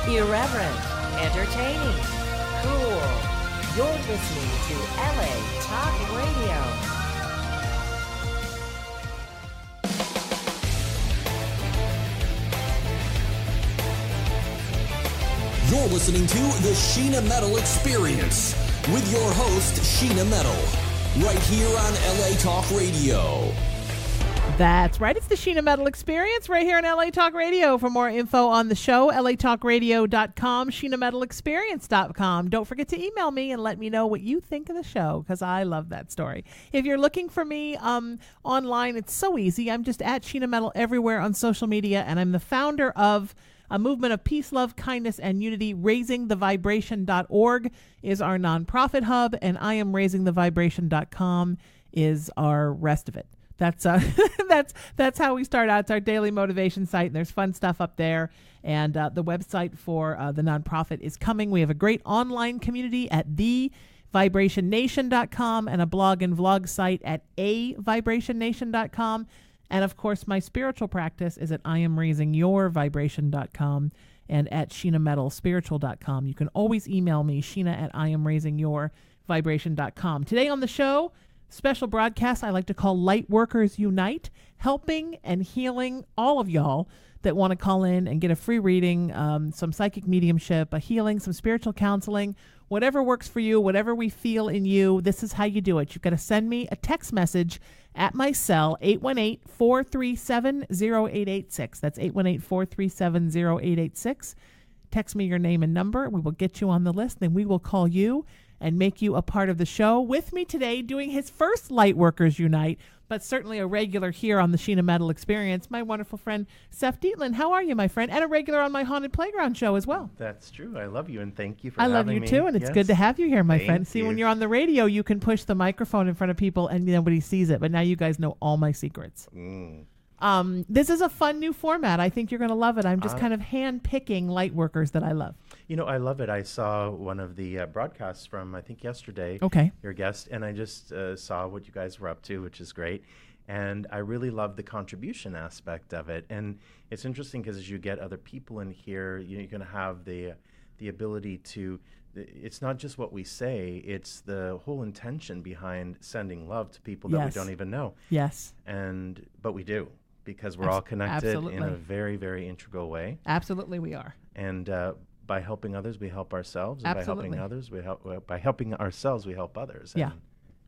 Irreverent, entertaining, cool. You're listening to LA Talk Radio. You're listening to the Sheena Metal Experience with your host, Sheena Metal, right here on LA Talk Radio. That's right. It's the Sheena Metal Experience right here on LA Talk Radio. For more info on the show, latalkradio.com, SheenaMetalExperience.com. Don't forget to email me and let me know what you think of the show, because I love that story. If you're looking for me online, it's so easy. I'm just at Sheena Metal everywhere on social media, and I'm the founder of a movement of peace, love, kindness, and unity. RaisingTheVibration.org is our nonprofit hub, and IamRaisingTheVibration.com is our rest of it. That's that's how we start out. It's our daily motivation site, and there's fun stuff up there. And the website for the nonprofit is coming. We have a great online community at TheVibrationNation.com and a blog and vlog site at AVibrationNation.com. And of course, my spiritual practice is at IamRaisingYourVibration.com and at SheenaMetalSpiritual.com. You can always email me, Sheena at IamRaisingYourVibration.com. Today on the show, special broadcast I like to call Lightworkers Unite, helping and healing all of y'all that want to call in and get a free reading, some psychic mediumship, a healing, some spiritual counseling, whatever works for you, whatever we feel in you. This is how you do it. You've got to send me a text message at my cell, 818-437-0886. That's 818-437-0886. Text me your name and number. We will get you on the list. Then we will call you and make you a part of the show. With me today, doing his first Lightworkers Unite, but certainly a regular here on the Sheena Metal Experience, my wonderful friend, Seph Dietlin. How are you, my friend? And a regular on my Haunted Playground show as well. That's true. I love you, and thank you for having me. I love you, too, and it's good to have you here, my friend. See, you. when you're on the radio, you can push the microphone in front of people and nobody sees it, but now you guys know all my secrets. This is a fun new format. I think you're going to love it. I'm just kind of hand-picking light workers that I love. You know, I love it. I saw one of the broadcasts from, I think, yesterday. Okay. Your guest, and I just saw what you guys were up to, which is great. And I really love the contribution aspect of it. And it's interesting because as you get other people in here, you're going to have the ability to, it's not just what we say, it's the whole intention behind sending love to people that we don't even know. Yes. But we do, because we're all connected Absolutely. in a very, very integral way. Absolutely we are. And by helping others, we help ourselves. And Absolutely. by helping others, by helping ourselves, we help others. Yeah. And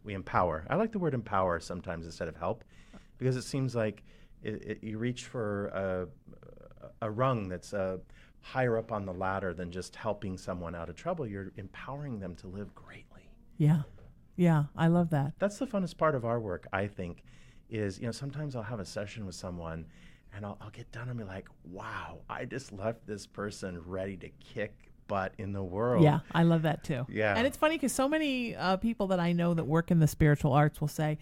we empower. I like the word empower sometimes instead of help, because it seems like you reach for a rung that's higher up on the ladder than just helping someone out of trouble. You're empowering them to live greatly. Yeah. Yeah, I love that. That's the funnest part of our work, I think, is, sometimes I'll have a session with someone and I'll get done and be like, wow, I just left this person ready to kick butt in the world. Yeah, I love that too. Yeah. And it's funny because so many people that I know that work in the spiritual arts will say,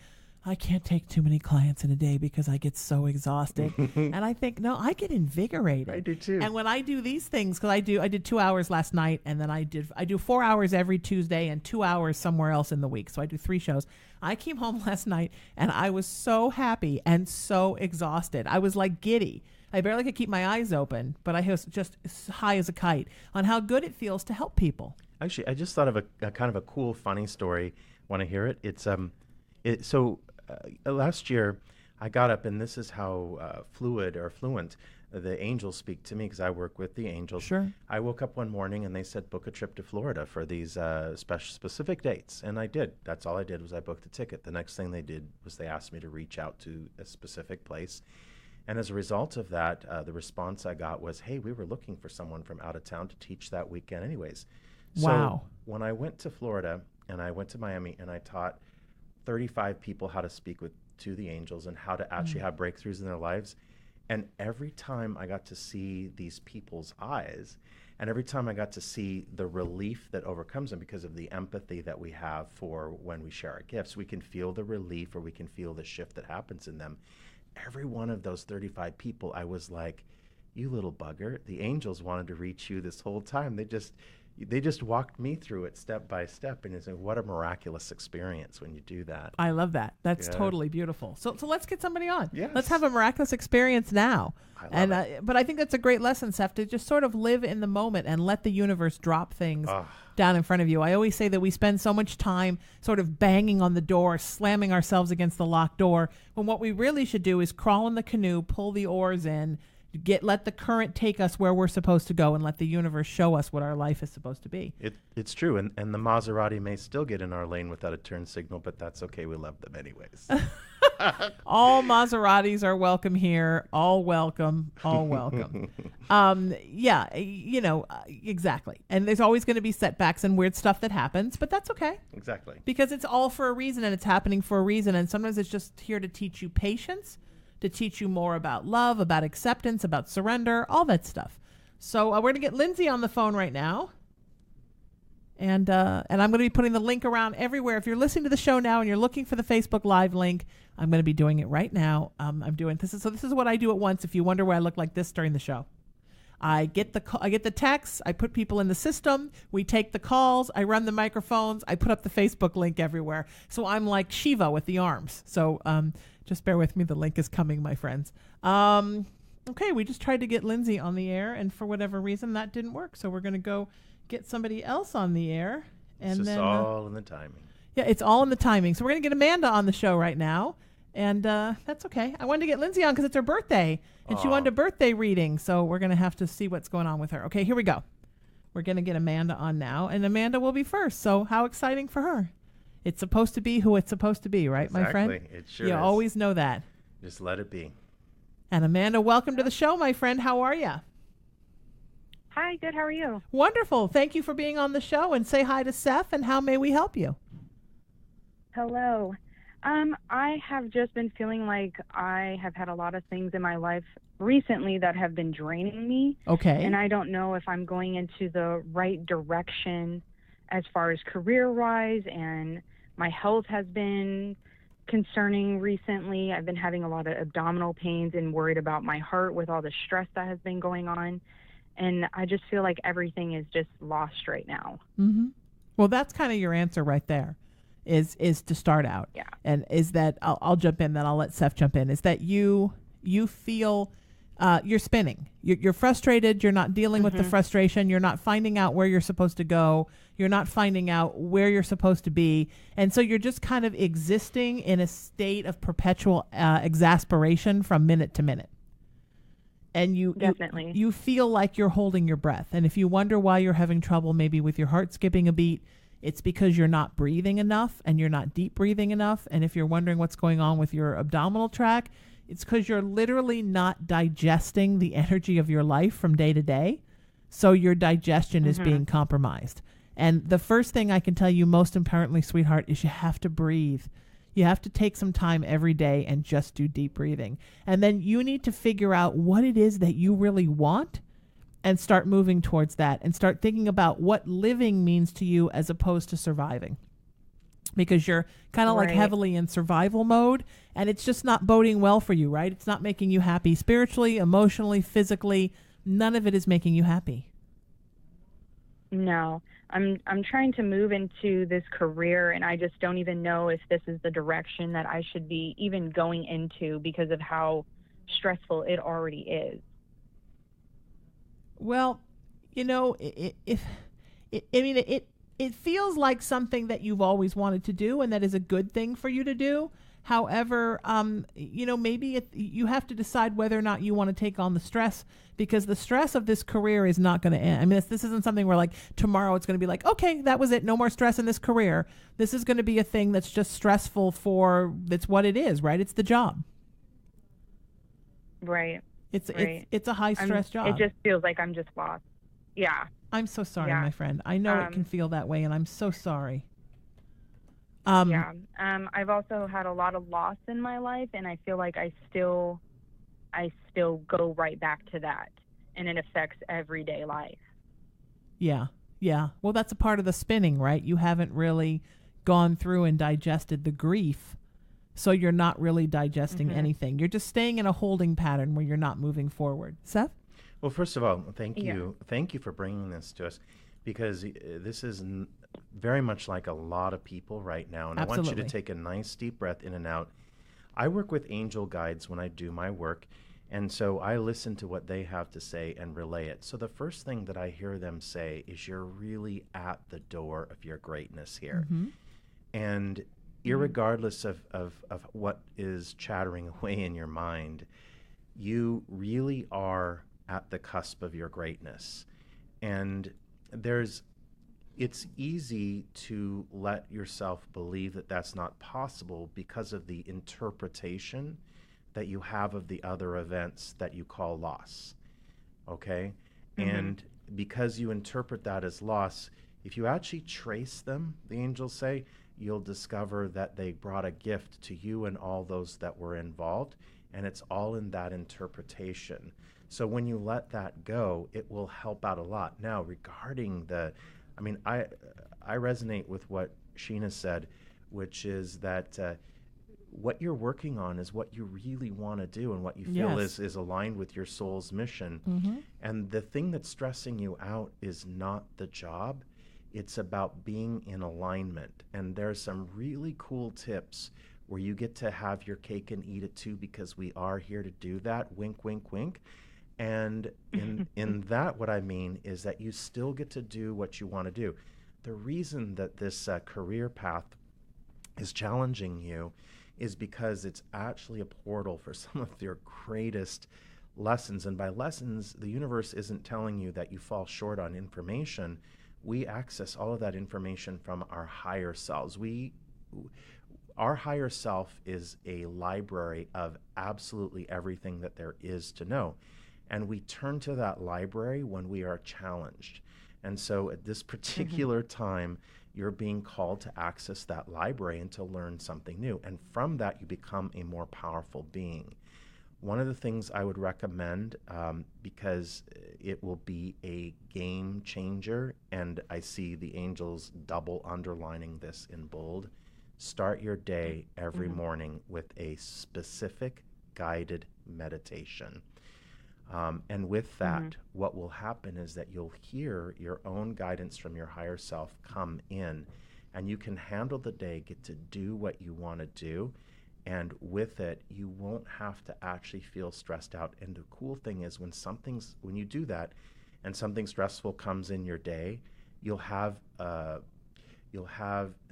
I can't take too many clients in a day because I get so exhausted. And I think, no, I get invigorated. I do too. And when I do these things, because I did 2 hours last night, and then I do 4 hours every Tuesday and 2 hours somewhere else in the week. So I do 3 shows. I came home last night and I was so happy and so exhausted. I was like giddy. I barely could keep my eyes open, but I was just as high as a kite on how good it feels to help people. Actually, I just thought of a kind of a cool, funny story. Want to hear it? It's last year I got up, and this is how fluent the angels speak to me, because I work with the angels. Sure. I woke up one morning and they said, book a trip to Florida for these specific dates. And I did. That's all I did was I booked a ticket. The next thing they did was they asked me to reach out to a specific place. And as a result of that, the response I got was, hey, we were looking for someone from out of town to teach that weekend anyways. Wow. So when I went to Florida and I went to Miami and I taught 35 people how to speak to the angels and how to actually have breakthroughs in their lives. And every time I got to see these people's eyes, and every time I got to see the relief that overcomes them because of the empathy that we have for when we share our gifts, we can feel the relief, or we can feel the shift that happens in them. Every one of those 35 people, I was like, you little bugger, the angels wanted to reach you this whole time. They just they just walked me through it step by step, and it's like, what a miraculous experience when you do that. I love that. That's Yeah. totally beautiful. So let's get somebody on. Yes. Let's have a miraculous experience now. I love it. But I think that's a great lesson, Seph, to just sort of live in the moment and let the universe drop things down in front of you. I always say that we spend so much time sort of banging on the door, slamming ourselves against the locked door, when what we really should do is crawl in the canoe, pull the oars in, let the current take us where we're supposed to go, and let the universe show us what our life is supposed to be. It's true, and the Maserati may still get in our lane without a turn signal, but that's okay. We love them anyways. All Maseratis are welcome here. All welcome. All welcome. Exactly. And there's always going to be setbacks and weird stuff that happens, but that's okay. Exactly. Because it's all for a reason, and it's happening for a reason. And sometimes it's just here to teach you patience, to teach you more about love, about acceptance, about surrender, all that stuff. So we're going to get Lindsay on the phone right now. And I'm going to be putting the link around everywhere. If you're listening to the show now and you're looking for the Facebook Live link, I'm going to be doing it right now. I'm doing this. This is what I do at once. If you wonder why I look like this during the show, I get the texts. I put people in the system. We take the calls. I run the microphones. I put up the Facebook link everywhere. So I'm like Shiva with the arms. So just bear with me. The link is coming, my friends. Okay, we just tried to get Lindsay on the air, and for whatever reason that didn't work. So we're going to go get somebody else on the air. And it's just then, all in the timing. Yeah, it's all in the timing. So we're going to get Amanda on the show right now. And that's okay. I wanted to get Lindsay on because it's her birthday. And she wanted a birthday reading. So we're going to have to see what's going on with her. Okay, here we go. We're going to get Amanda on now. And Amanda will be first. So how exciting for her. It's supposed to be who it's supposed to be, right, my friend? Exactly. It sure you is. always know that. Just let it be. And Amanda, welcome to the show, my friend. How are you? Hi, good. How are you? Wonderful. Thank you for being on the show. And say hi to Seph, and how may we help you? Hello. I have just been feeling like I have had a lot of things in my life recently that have been draining me. Okay. And I don't know if I'm going into the right direction as far as career-wise, and my health has been concerning recently. I've been having a lot of abdominal pains and worried about my heart with all the stress that has been going on. And I just feel like everything is just lost right now. Mm-hmm. Well, that's kind of your answer right there, is to start out. Yeah. And is that, I'll jump in, then I'll let Seph jump in, is that you feel you're spinning. You're frustrated. You're not dealing with the frustration. You're not finding out where you're supposed to go. You're not finding out where you're supposed to be. And so you're just kind of existing in a state of perpetual exasperation from minute to minute. And Definitely. you feel like you're holding your breath. And if you wonder why you're having trouble maybe with your heart skipping a beat, it's because you're not breathing enough and you're not deep breathing enough. And if you're wondering what's going on with your abdominal tract, it's because you're literally not digesting the energy of your life from day to day. So your digestion is being compromised. And the first thing I can tell you most importantly, sweetheart, is you have to breathe. You have to take some time every day and just do deep breathing. And then you need to figure out what it is that you really want and start moving towards that, and start thinking about what living means to you as opposed to surviving. Because you're kind of like heavily in survival mode, and it's just not boding well for you, right? It's not making you happy spiritually, emotionally, physically. None of it is making you happy. No. I'm trying to move into this career, and I just don't even know if this is the direction that I should be even going into because of how stressful it already is. Well, you know, it feels like something that you've always wanted to do, and that is a good thing for you to do. However, maybe you have to decide whether or not you want to take on the stress, because the stress of this career is not going to end. I mean, this isn't something where like tomorrow it's going to be like, okay, that was it. No more stress in this career. This is going to be a thing that's just stressful that's what it is, right? It's the job. Right. It's a high stress job. It just feels like I'm just lost. Yeah. I'm so sorry, my friend. I know it can feel that way, and I'm so sorry. I've also had a lot of loss in my life, and I feel like I still go right back to that, and it affects everyday life. Yeah. Well, that's a part of the spinning, right? You haven't really gone through and digested the grief, so you're not really digesting anything. You're just staying in a holding pattern where you're not moving forward. Seph? Well, first of all, thank you for bringing this to us. because this is very much like a lot of people right now. And I want you to take a nice deep breath in and out. I work with angel guides when I do my work. And so I listen to what they have to say and relay it. So the first thing that I hear them say is, you're really at the door of your greatness here. And irregardless of what is chattering away in your mind, you really are at the cusp of your greatness. And it's easy to let yourself believe that that's not possible because of the interpretation that you have of the other events that you call loss. Okay? And because you interpret that as loss, if you actually trace them, the angels say, you'll discover that they brought a gift to you and all those that were involved, and it's all in that interpretation. So when you let that go, it will help out a lot. Now, regarding I resonate with what Sheena said, which is that what you're working on is what you really want to do and what you feel is aligned with your soul's mission. And the thing that's stressing you out is not the job. It's about being in alignment. And there's some really cool tips where you get to have your cake and eat it too, because we are here to do that. Wink, wink, wink. And in that, what I mean is that you still get to do what you want to do. The reason that this career path is challenging you is because it's actually a portal for some of your greatest lessons. And by lessons, the universe isn't telling you that you fall short on information. We access all of that information from our higher selves. Our higher self is a library of absolutely everything that there is to know. And we turn to that library when we are challenged. And so at this particular time, you're being called to access that library and to learn something new. And from that, you become a more powerful being. One of the things I would recommend, because it will be a game changer, and I see the angels double underlining this in bold, start your day every morning with a specific guided meditation. And with that, what will happen is that you'll hear your own guidance from your higher self come in, and you can handle the day, get to do what you want to do. And with it, you won't have to actually feel stressed out. And the cool thing is when you do that and something stressful comes in your day, you'll have an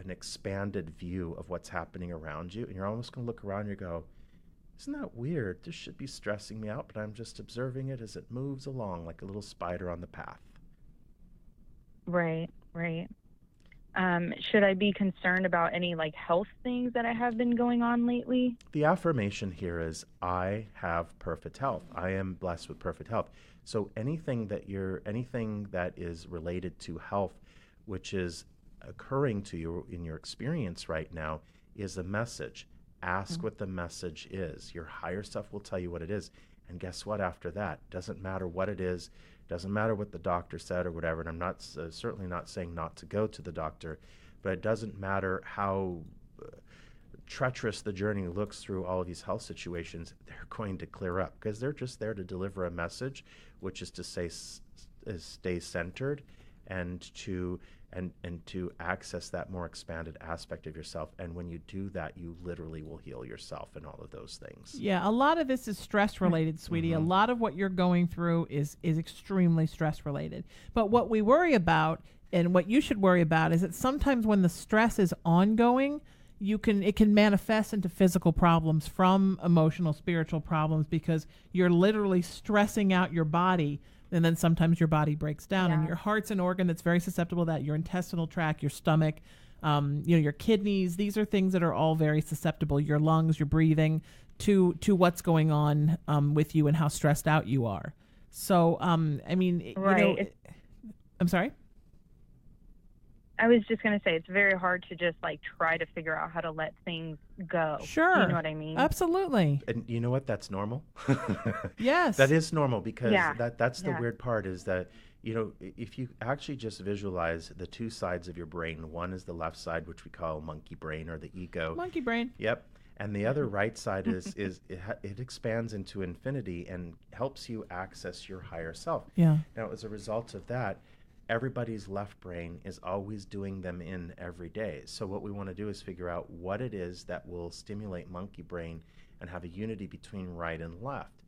expanded view of what's happening around you. And you're almost going to look around and you go, isn't that weird? This should be stressing me out, but I'm just observing it as it moves along like a little spider on the path. Right. Should I be concerned about any health things that I have been going on lately? The affirmation here is, I have perfect health. I am blessed with perfect health. So anything that is related to health, which is occurring to you in your experience right now, is a message. Ask what the message is. Your higher self will tell you what it is. And guess what? After that, doesn't matter what it is, doesn't matter what the doctor said or whatever. And I'm not certainly not saying not to go to the doctor, but it doesn't matter how treacherous the journey looks through all of these health situations. They're going to clear up because they're just there to deliver a message, which is to stay centered and to access that more expanded aspect of yourself. And when you do that, you literally will heal yourself and all of those things. Yeah, a lot of this is stress related, sweetie. A lot of what you're going through is extremely stress related. But what we worry about, and what you should worry about, is that sometimes when the stress is ongoing, it can manifest into physical problems from emotional, spiritual problems, because you're literally stressing out your body. And then sometimes your body breaks down, and your heart's an organ that's very susceptible to that. Your intestinal tract, your stomach, your kidneys, these are things that are all very susceptible. Your lungs, your breathing, to what's going on with you and how stressed out you are. So, I'm sorry? I was just going to say, it's very hard to just try to figure out how to let things go. Sure. You know what I mean? Absolutely. And you know what? That's normal. Yes. That is normal, because that's the weird part, is that, if you actually just visualize the two sides of your brain, one is the left side, which we call monkey brain or the ego. Monkey brain. Yep. And the other right side is it expands into infinity and helps you access your higher self. Yeah. Now, as a result of that, everybody's left brain is always doing them in every day. So what we want to do is figure out what it is that will stimulate monkey brain and have a unity between right and left.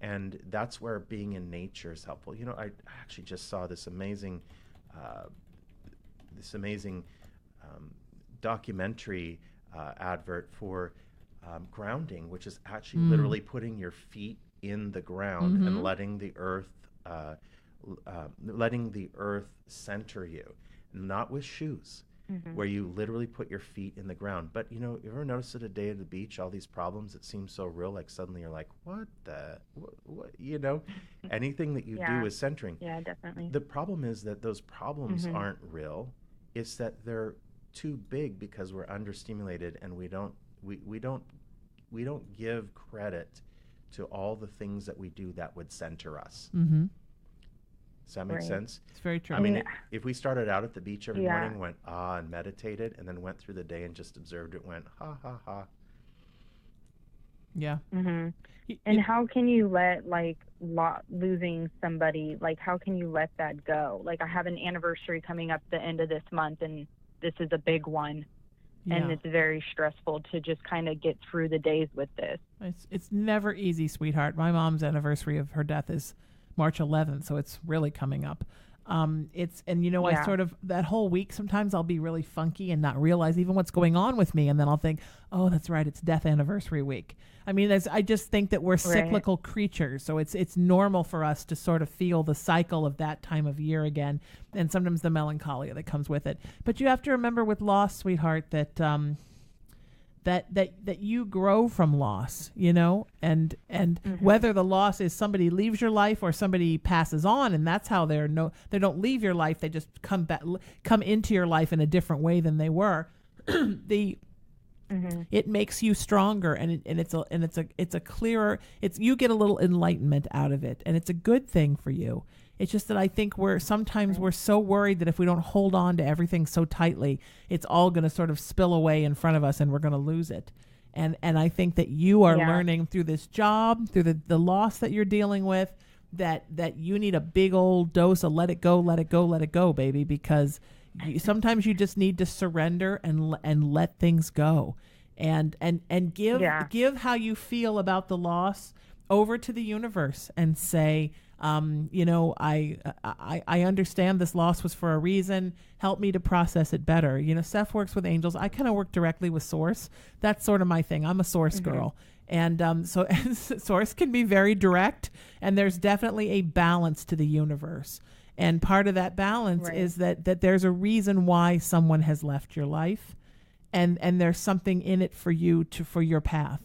And that's where being in nature is helpful. You know, I actually just saw this amazing documentary advert for grounding, which is actually literally putting your feet in the ground and letting the earth center you, not with shoes, where you literally put your feet in the ground. But you know, you ever notice at a day at the beach, all these problems that seem so real, like suddenly you're like, what, you know, anything that you do is centering. Yeah, definitely. The problem is that those problems aren't real. It's that they're too big because we're understimulated, and we don't give credit to all the things that we do that would center us. Does that make sense? It's very true. I mean, if we started out at the beach every morning, went and meditated, and then went through the day and just observed it, went ha ha ha. Yeah. And how can you let, like, losing somebody, like, how can you let that go? Like, I have an anniversary coming up the end of this month, and this is a big one. And it's very stressful to just kind of get through the days with this. It's never easy, sweetheart. My mom's anniversary of her death is March 11th, so it's really coming up. I sort of, that whole week, sometimes I'll be really funky and not realize even what's going on with me, and then I'll think, oh, that's right, it's death anniversary week. I mean, I just think that we're cyclical creatures, so it's normal for us to sort of feel the cycle of that time of year again, and sometimes the melancholia that comes with it. But you have to remember with loss, sweetheart, that that you grow from loss, you know, and whether the loss is somebody leaves your life or somebody passes on, and that's how they don't leave your life, they just come into your life in a different way than they were. It makes you stronger, and it's a clearer, you get a little enlightenment out of it, and it's a good thing for you. It's just that I think we're so worried that if we don't hold on to everything so tightly, it's all going to sort of spill away in front of us and we're going to lose it. And I think that you are learning through this job, through the loss that you're dealing with, that you need a big old dose of let it go, baby, because sometimes you just need to surrender and let things go, and give how you feel about the loss over to the universe and say, I understand this loss was for a reason. Help me to process it better. You know, Seph works with angels. I kind of work directly with Source. That's sort of my thing. I'm a Source girl. And so Source can be very direct, and there's definitely a balance to the universe. And part of that balance is that there's a reason why someone has left your life, and there's something in it for you for your path.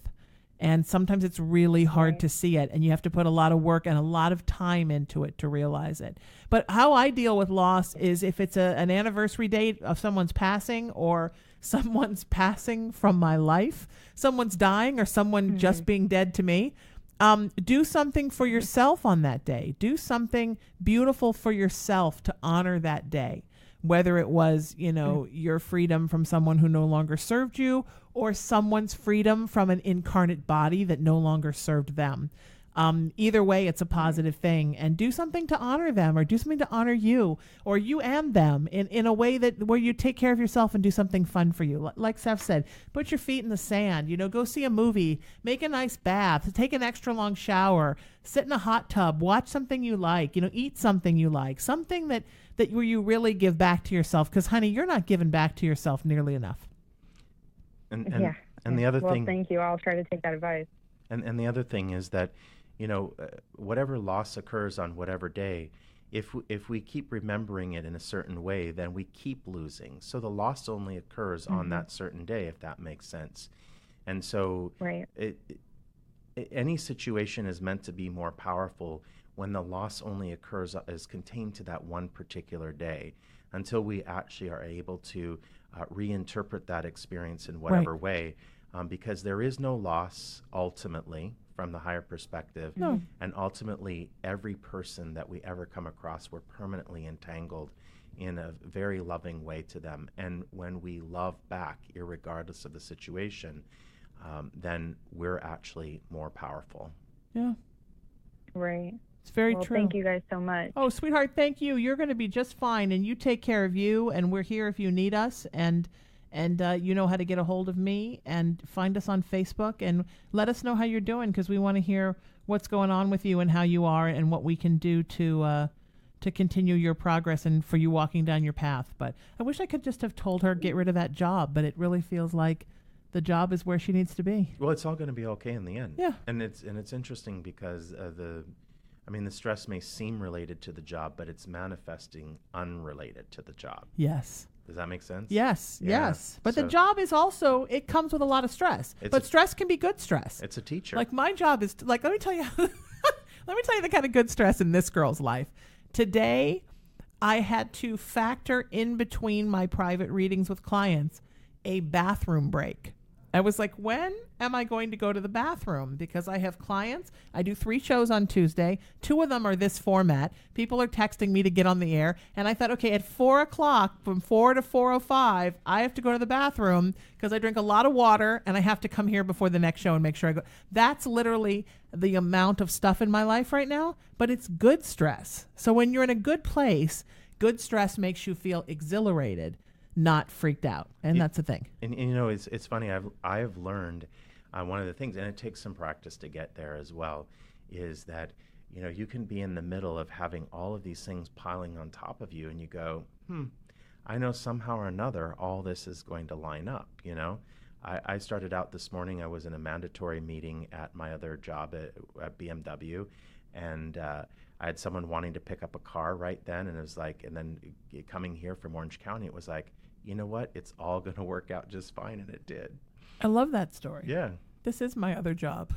And sometimes it's really hard to see it, and you have to put a lot of work and a lot of time into it to realize it. But how I deal with loss is if it's an anniversary date of someone's passing, or someone's passing from my life, someone's dying, or someone just being dead to me, do something for yourself on that day. Do something beautiful for yourself to honor that day. Whether it was, your freedom from someone who no longer served you, or someone's freedom from an incarnate body that no longer served them. Either way, it's a positive thing. And do something to honor them, or do something to honor you, or you and them in a way where you take care of yourself and do something fun for you. Like Seph said, put your feet in the sand, go see a movie, make a nice bath, take an extra long shower, sit in a hot tub, watch something you like, eat something you like, something that where you really give back to yourself, because honey, you're not giving back to yourself nearly enough. And the other thing. Well, thank you. I'll try to take that advice. And the other thing is that, whatever loss occurs on whatever day, if we keep remembering it in a certain way, then we keep losing. So the loss only occurs on that certain day, if that makes sense. And so any situation is meant to be more powerful when the loss only occurs is contained to that one particular day, until we actually are able to reinterpret that experience in whatever way, because there is no loss ultimately from the higher perspective. No. And ultimately, every person that we ever come across, we're permanently entangled in a very loving way to them. And when we love back, irregardless of the situation, then we're actually more powerful. Yeah. Right. It's very Well, true. thank you guys so much. Oh, sweetheart, thank you. You're going to be just fine, and you take care of you, and we're here if you need us, and you know how to get a hold of me, and find us on Facebook, and let us know how you're doing, because we want to hear what's going on with you and how you are and what we can do to continue your progress and for you walking down your path. But I wish I could just have told her, get rid of that job, but it really feels like the job is where she needs to be. Well, it's all going to be okay in the end. Yeah. And it's interesting because the stress may seem related to the job, but it's manifesting unrelated to the job. Yes. Does that make sense? Yes, Yeah. yes. But the So- job is also, it comes with a lot of stress. It's But a- stress can be good stress. It's a teacher. Like my job is, let me tell you, let me tell you the kind of good stress in this girl's life. Today, I had to factor in between my private readings with clients a bathroom break. I was like, when am I going to go to the bathroom? Because I have clients. I do 3 shows on Tuesday. 2 of them are this format. People are texting me to get on the air. And I thought, okay, at 4 o'clock, from 4 to 4:05, I have to go to the bathroom because I drink a lot of water and I have to come here before the next show and make sure I go. That's literally the amount of stuff in my life right now, but it's good stress. So when you're in a good place, good stress makes you feel exhilarated, not freaked out. And that's the thing. And you know, it's funny. I've learned one of the things, and it takes some practice to get there as well, is that you can be in the middle of having all of these things piling on top of you, and you go, I know somehow or another all this is going to line up. I started out this morning. I was in a mandatory meeting at my other job at BMW, and I had someone wanting to pick up a car right then, and it was like, and then coming here from Orange County, it was like, you know what? It's all going to work out just fine, and it did. I love that story. Yeah. This is my other job.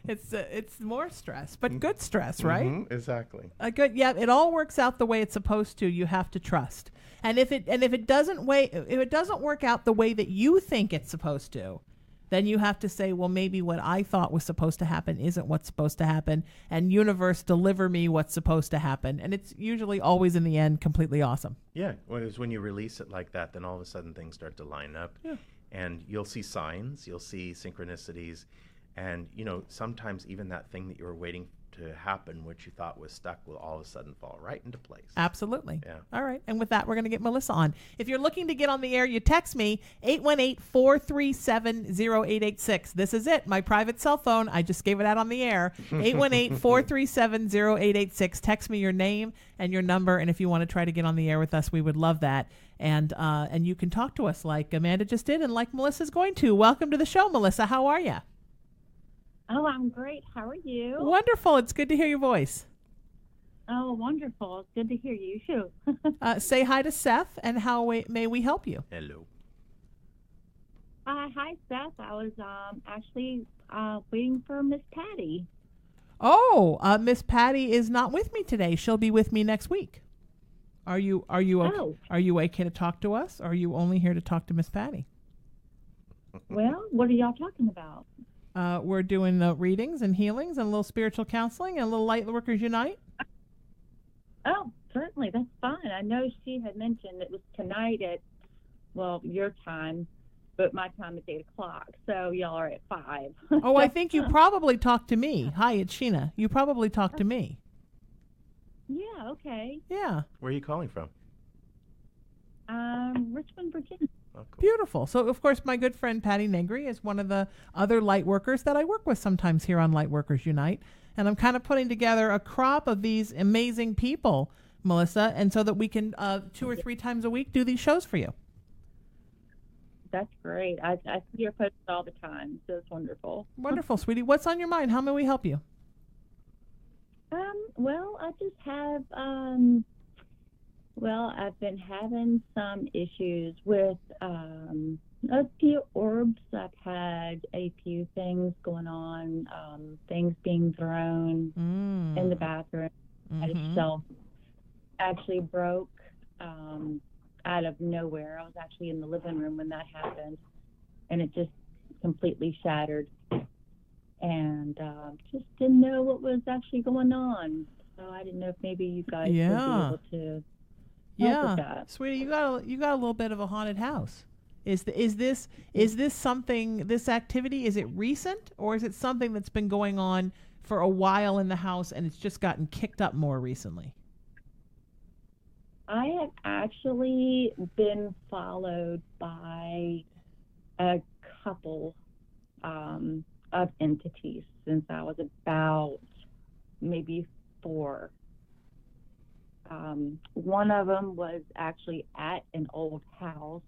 It's more stress, but good stress, right? Mm-hmm, exactly. Good. Yeah, it all works out the way it's supposed to. You have to trust. And if it doesn't work out the way that you think it's supposed to, then you have to say, well, maybe what I thought was supposed to happen isn't what's supposed to happen, and universe, deliver me what's supposed to happen. And it's usually always in the end completely awesome. Yeah. Well, it's when you release it like that, then all of a sudden things start to line up. Yeah. And you'll see signs, you'll see synchronicities, and sometimes even that thing that you were waiting to happen, which you thought was stuck, will all of a sudden fall right into place. Absolutely. Yeah. All right. And with that, we're going to get Melissa on. If you're looking to get on the air, you text me 818-437-0886. This is it. My private cell phone. I just gave it out on the air. 818-437-0886. Text me your name and your number. And if you want to try to get on the air with us, we would love that. And you can talk to us like Amanda just did and like Melissa's going to. Welcome to the show, Melissa. How are you? Oh, I'm great. How are you? Wonderful. It's good to hear your voice. Oh, wonderful. It's good to hear you, too. Say hi to Seph, and how may we help you? Hello. Hi, Seth. I was actually waiting for Miss Patty. Oh, Miss Patty is not with me today. She'll be with me next week. Are you okay? Oh. Are you okay to talk to us? Or are you only here to talk to Miss Patty? Well, what are y'all talking about? We're doing readings and healings and a little spiritual counseling and a little Lightworkers Unite. Oh, certainly. That's fine. I know she had mentioned it was tonight at, your time, but my time is 8 o'clock. So y'all are at 5. Oh, I think you probably talked to me. Hi, it's Sheena. You probably talked to me. Yeah, okay. Yeah. Where are you calling from? Richmond, Virginia. Oh, cool. Beautiful. So, of course, my good friend Patty Negri is one of the other light workers that I work with sometimes here on Lightworkers Unite. And I'm kind of putting together a crop of these amazing people, Melissa, and so that we can 2 or 3 times a week do these shows for you. That's great. I see your posts all the time, so it's wonderful. Wonderful, sweetie. What's on your mind? How may we help you? Well, I just have, I've been having some issues with a few orbs. I've had a few things going on, things being thrown in the bathroom. Had a shelf actually broke out of nowhere. I was actually in the living room when that happened, and it just completely shattered. And just didn't know what was actually going on. So I didn't know if maybe you guys would be able to help with that. Sweetie, you got a little bit of a haunted house. Is this something, this activity, is it recent, or is it something that's been going on for a while in the house and it's just gotten kicked up more recently? I have actually been followed by a couple of entities since I was about maybe 4. One of them was actually at an old house.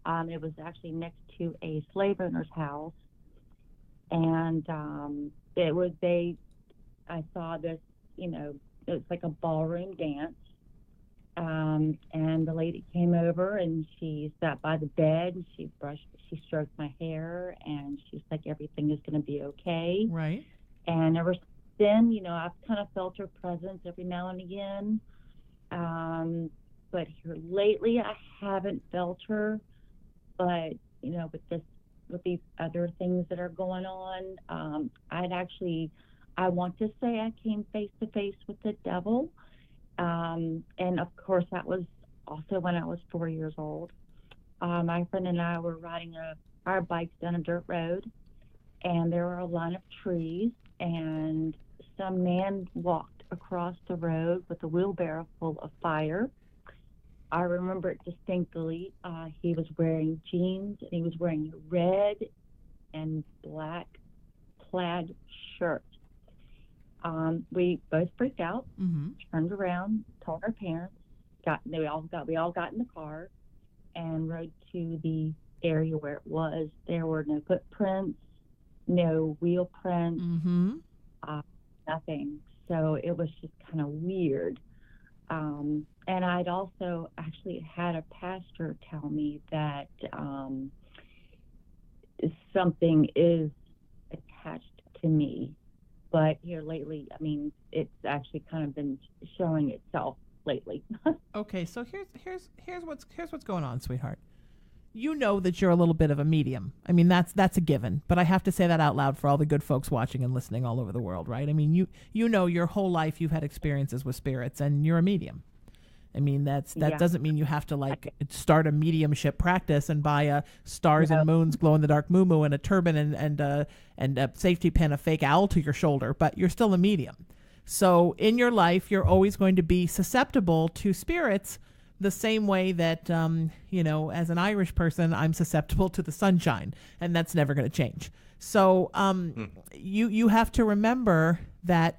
It was actually next to a slave owner's house. And I saw this, it was like a ballroom dance. And the lady came over and she sat by the bed and she stroked my hair and she's like, everything is going to be okay. Right. And ever since then, I've kind of felt her presence every now and again. But here lately I haven't felt her, but with these other things that are going on, I want to say I came face to face with the devil. And of course that was also when I was 4 years old. My friend and I were riding our bikes down a dirt road, and there were a line of trees, and some man walked across the road with a wheelbarrow full of fire. I remember it distinctly. He was wearing jeans, and he was wearing a red and black plaid shirt. We both freaked out, turned around, told our parents, we all got in the car and rode to the area where it was. There were no footprints, no wheel prints, nothing. So it was just kind of weird. And I'd also actually had a pastor tell me that something is attached to me. But here lately, it's actually kind of been showing itself lately. Okay, so here's what's going on, sweetheart. You know that you're a little bit of a medium. That's a given. But I have to say that out loud for all the good folks watching and listening all over the world, right? You know your whole life you've had experiences with spirits, and you're a medium. That doesn't mean you have to start a mediumship practice and buy a stars and moons, glow in the dark moo and a turban and a safety pin, a fake owl to your shoulder, but you're still a medium. So in your life, you're always going to be susceptible to spirits the same way that, as an Irish person, I'm susceptible to the sunshine, and that's never going to change. So you have to remember that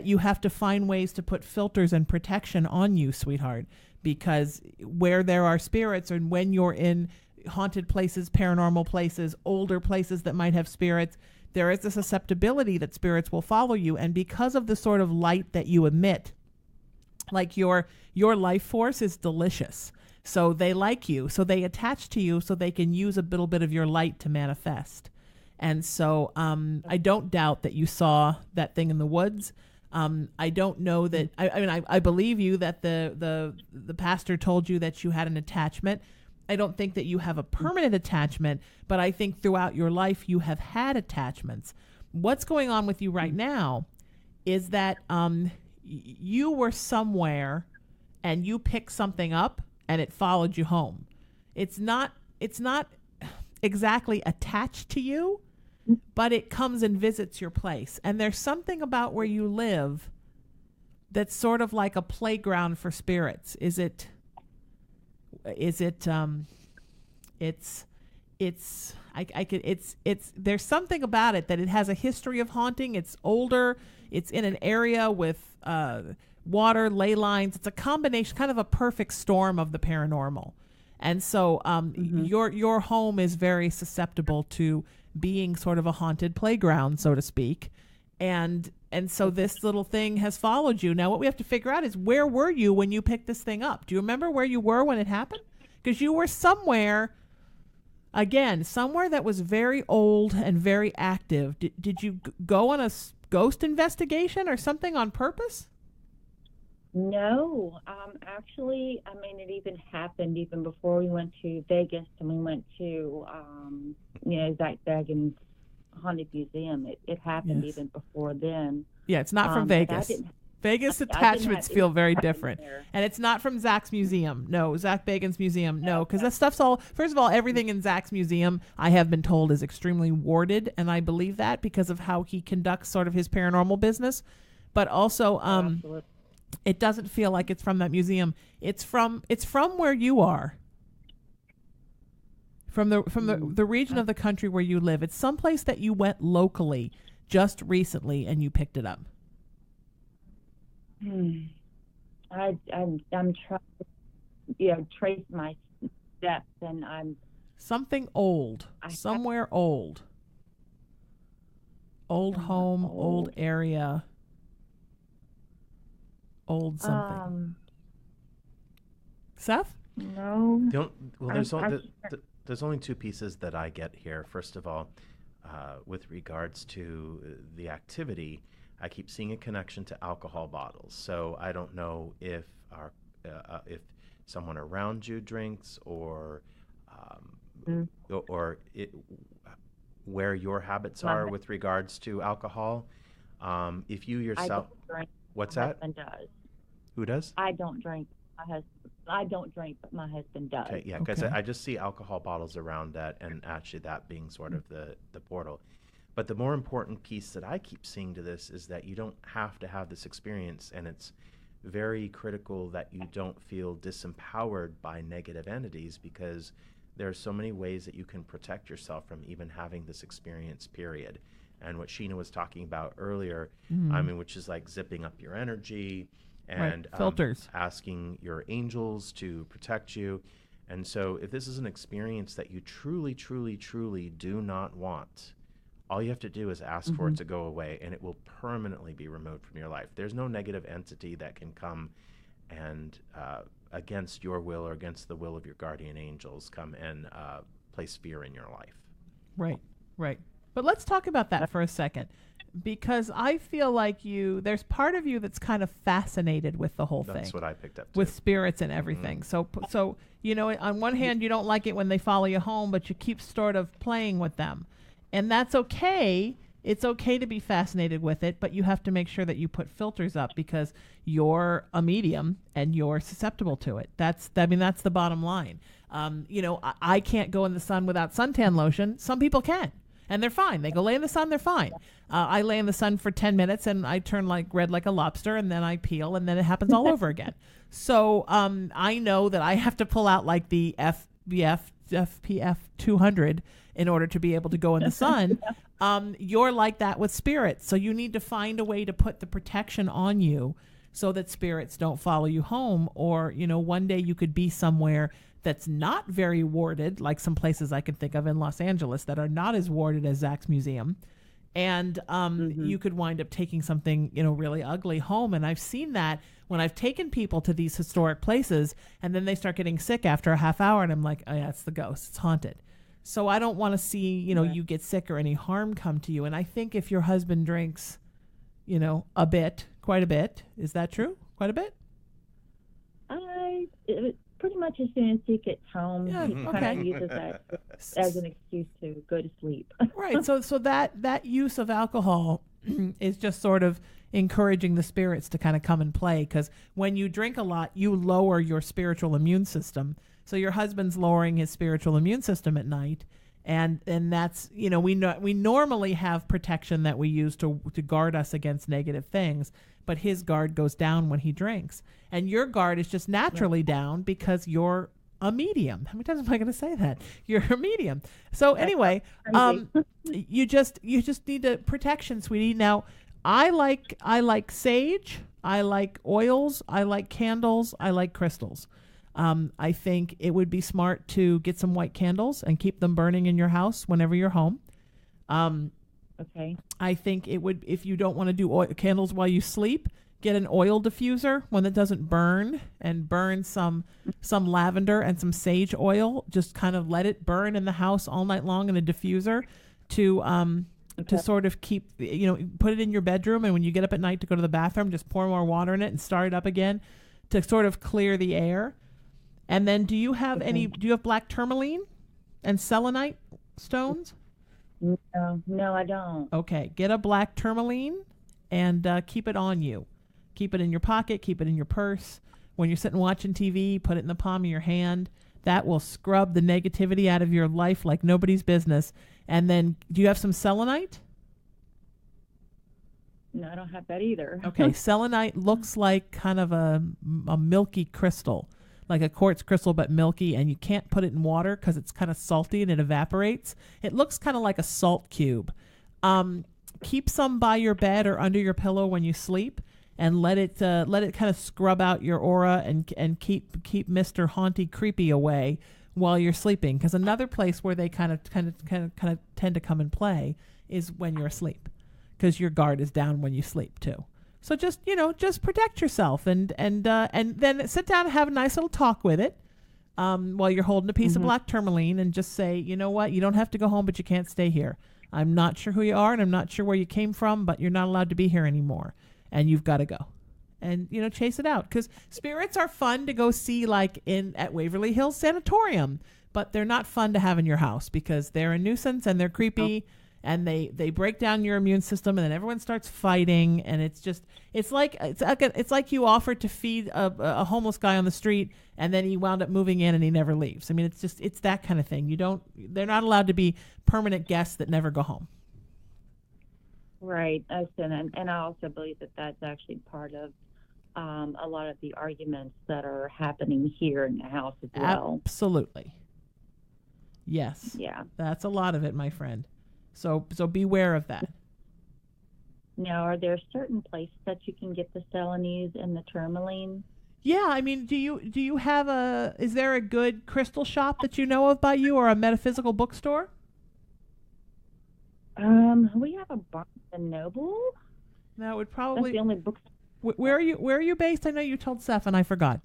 you have to find ways to put filters and protection on you, sweetheart, because where there are spirits, and when you're in haunted places, paranormal places, older places that might have spirits, there is a susceptibility that spirits will follow you. And because of the sort of light that you emit, like your life force is delicious. So they like you. So they attach to you so they can use a little bit of your light to manifest. And so I don't doubt that you saw that thing in the woods. I don't know that. I believe you that the pastor told you that you had an attachment. I don't think that you have a permanent attachment, but I think throughout your life you have had attachments. What's going on with you right now is that you were somewhere and you picked something up and it followed you home. It's not exactly attached to you, but it comes and visits your place. And there's something about where you live that's sort of like a playground for spirits. There's something about it that it has a history of haunting. It's older. It's in an area with water, ley lines. It's a combination, kind of a perfect storm of the paranormal. And so your home is very susceptible to being sort of a haunted playground, so to speak. And so this little thing has followed you. Now, what we have to figure out is, where were you when you picked this thing up? Do you remember where you were when it happened? Because you were somewhere that was very old and very active. Did you go on a ghost investigation or something on purpose? No, actually, it even happened even before we went to Vegas, and we went to, Zach Baggins' Haunted Museum. It happened even before then. Yeah, it's not from Vegas. Vegas I didn't attachments have feel any very attachments different. there. And it's not from Zach's museum. No, Zach Bagan's museum. No, because that stuff's all, first of all, everything in Zach's museum, I have been told, is extremely warded. And I believe that because of how he conducts sort of his paranormal business. But also, Absolutely. it doesn't feel like it's from that museum. It's from where you are. From the region of the country where you live. It's someplace that you went locally just recently and you picked it up. I'm trying to, trace my steps, and I'm Something old. Somewhere old. Old home, old area. Old something. Seth? No. There's only two pieces that I get here. First of all, with regards to the activity, I keep seeing a connection to alcohol bottles. So I don't know if someone around you drinks or where your habits are with regards to alcohol. If you yourself, I don't drink. what's My that? husband does. Who does? I don't drink. I don't drink, but my husband does. Okay, yeah, because Okay. I just see alcohol bottles around that, and actually that being sort of the portal. But the more important piece that I keep seeing to this is that you don't have to have this experience, and it's very critical that you don't feel disempowered by negative entities, because there are so many ways that you can protect yourself from even having this experience, period. And what Sheena was talking about earlier, I mean, which is like zipping up your energy and filters. asking your angels to protect you. And so if this is an experience that you truly, truly, truly do not want, all you have to do is ask for it to go away, and it will permanently be removed from your life. There's no negative entity that can come and against your will or against the will of your guardian angels come and place fear in your life. Right. But let's talk about that for a second, because I feel like there's part of you that's kind of fascinated with the whole thing. That's what I picked up too. With spirits and everything. So, on one hand, you don't like it when they follow you home, but you keep sort of playing with them. And that's okay. It's okay to be fascinated with it, but you have to make sure that you put filters up, because you're a medium and you're susceptible to it. That's the bottom line. I can't go in the sun without suntan lotion. Some people can, and they're fine. They go lay in the sun, they're fine. I lay in the sun for 10 minutes and I turn red like a lobster, and then I peel, and then it happens all over again. So I know that I have to pull out like the FPF 200 in order to be able to go in the sun. You're like that with spirits. So you need to find a way to put the protection on you so that spirits don't follow you home. Or, one day you could be somewhere that's not very warded, like some places I can think of in Los Angeles that are not as warded as Zach's museum. And you could wind up taking something, really ugly home. And I've seen that when I've taken people to these historic places, and then they start getting sick after a half hour, and I'm like, oh yeah, it's the ghost. It's haunted. So I don't want to see, you get sick or any harm come to you. And I think if your husband drinks, quite a bit, is that true? Quite a bit? Pretty much as soon as he gets home, Yeah, he okay. kind of uses that as an excuse to go to sleep. Right. So that use of alcohol is just sort of encouraging the spirits to kind of come and play, because when you drink a lot, you lower your spiritual immune system. So your husband's lowering his spiritual immune system at night, and that's, we normally have protection that we use to guard us against negative things, but his guard goes down when he drinks, and your guard is just naturally down because you're a medium. How many times am I going to say that? You're a medium. So anyway, you just need a protection, sweetie. Now, I like sage, I like oils, I like candles, I like crystals. I think it would be smart to get some white candles and keep them burning in your house whenever you're home. Okay. I think it would, if you don't want to do candles while you sleep, get an oil diffuser, one that doesn't burn, and burn some lavender and some sage oil. Just kind of let it burn in the house all night long in a diffuser to sort of keep, put it in your bedroom, and when you get up at night to go to the bathroom, just pour more water in it and start it up again to sort of clear the air. And then do you have black tourmaline and selenite stones? No, I don't. Okay, get a black tourmaline and keep it on you. Keep it in your pocket. Keep it in your purse. When you're sitting watching TV, put it in the palm of your hand. That will scrub the negativity out of your life like nobody's business. And then, do you have some selenite? No, I don't have that either. Okay, selenite looks like kind of a milky crystal, like a quartz crystal but milky, and you can't put it in water because it's kind of salty and it evaporates. It looks kind of like a salt cube. Keep some by your bed or under your pillow when you sleep, and let it kind of scrub out your aura and keep Mr. Haunty Creepy away while you're sleeping. Because another place where they kind of tend to come and play is when you're asleep, because your guard is down when you sleep too. So just protect yourself and then sit down and have a nice little talk with it while you're holding a piece of black tourmaline, and just say, you know what, you don't have to go home, but you can't stay here. I'm not sure who you are, and I'm not sure where you came from, but you're not allowed to be here anymore, and you've got to go. And chase it out, because spirits are fun to go see, like at Waverly Hills Sanatorium, but they're not fun to have in your house because they're a nuisance and they're creepy. And they break down your immune system, and then everyone starts fighting, and it's like you offered to feed a homeless guy on the street, and then he wound up moving in and he never leaves. I mean, it's that kind of thing. They're not allowed to be permanent guests that never go home. Right. And I also believe that that's actually part of a lot of the arguments that are happening here in the house as well. Absolutely. Yes. Yeah. That's a lot of it, my friend. So beware of that. Now, are there certain places that you can get the Celanese and the tourmaline? Yeah, I mean, do you have is there a good crystal shop that you know of by you, or a metaphysical bookstore? We have a Barnes and Noble. That would probably. That's the only bookstore. Where are you based? I know you told Seph and I forgot.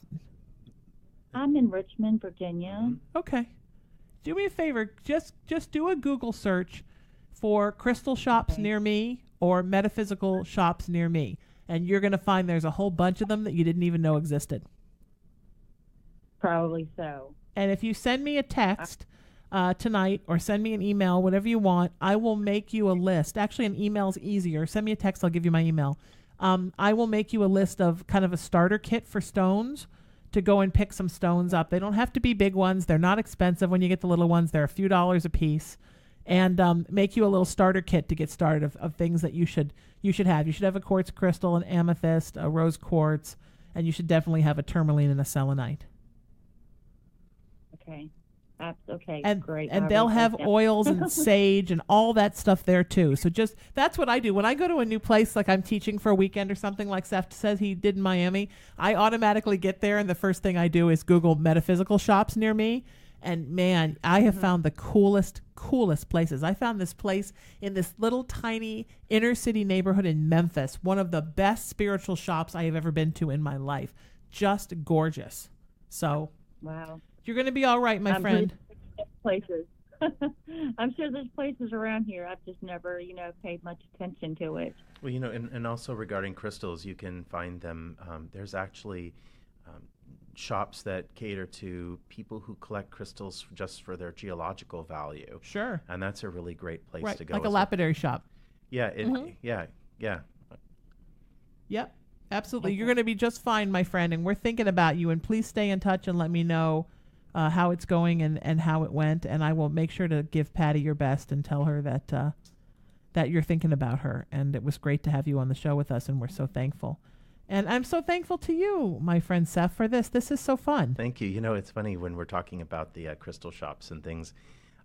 I'm in Richmond, Virginia. Okay. Do me a favor, just do a Google search for crystal shops near me or metaphysical shops near me, and you're going to find there's a whole bunch of them that you didn't even know existed. Probably so. And if you send me a text tonight, or send me an email, whatever you want, I will make you a list. Actually, an email's easier. Send me a text, I'll give you my email. I will make you a list of kind of a starter kit for stones to go and pick some stones up. They don't have to be big ones. They're not expensive when you get the little ones. They're a few dollars a piece. And make you a little starter kit to get started of things that you should have. You should have a quartz crystal, an amethyst, a rose quartz, and you should definitely have a tourmaline and a selenite. Okay. Okay, and, great. And they'll have oils and sage and all that stuff there too. So that's what I do. When I go to a new place, like I'm teaching for a weekend or something, like Seph says he did in Miami, I automatically get there, and the first thing I do is Google metaphysical shops near me. And man, I have found the coolest places. I found this place in this little tiny inner city neighborhood in Memphis, one of the best spiritual shops I have ever been to in my life. Just gorgeous. So wow. You're going to be all right, my friend. Places. I'm sure there's places around here. I've just never, paid much attention to it. Well, and also regarding crystals, you can find them. There's actually shops that cater to people who collect crystals just for their geological value. Sure. And that's a really great place to go. Like a lapidary shop. Yeah. Yeah. Yep. Absolutely. Okay. You're going to be just fine, my friend, and we're thinking about you. And please stay in touch and let me know how it's going and how it went. And I will make sure to give Patty your best and tell her that you're thinking about her. And it was great to have you on the show with us, and we're so thankful. And I'm so thankful to you, my friend Seph, for this. This is so fun. Thank you. It's funny when we're talking about the crystal shops and things.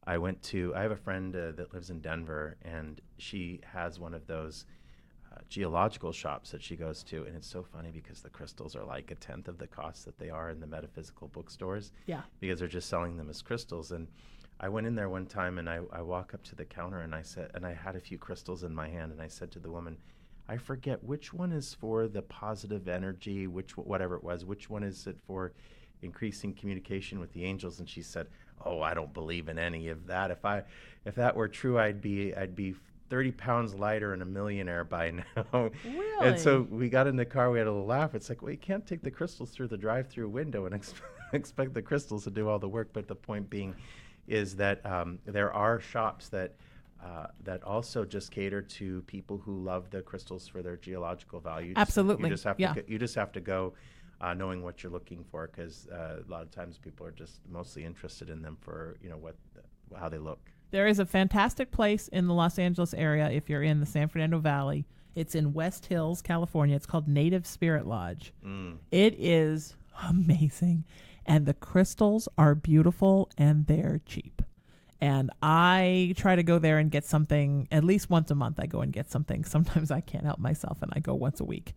I have a friend that lives in Denver, and she has one of those geological shops that she goes to, and it's so funny because the crystals are like 1/10 of the cost that they are in the metaphysical bookstores. Yeah. Because they're just selling them as crystals. And I went in there one time, and I walk up to the counter, and I had a few crystals in my hand, and I said to the woman, I forget which one is for the positive energy, whatever it was, which one is it for increasing communication with the angels? And she said, "Oh, I don't believe in any of that. If that were true, I'd be 30 pounds lighter and a millionaire by now." Really? And so we got in the car, we had a little laugh. It's like, well, you can't take the crystals through the drive-through window and expect the crystals to do all the work. But the point being is that there are shops that that also just cater to people who love the crystals for their geological value. Absolutely. You just have to go knowing what you're looking for, because a lot of times people are just mostly interested in them for how they look. There is a fantastic place in the Los Angeles area if you're in the San Fernando Valley. It's in West Hills, California. It's called Native Spirit Lodge. It is amazing, and the crystals are beautiful, and they're cheap. And I try to go there and get something at least once a month. I go and get something. Sometimes I can't help myself, and I go once a week.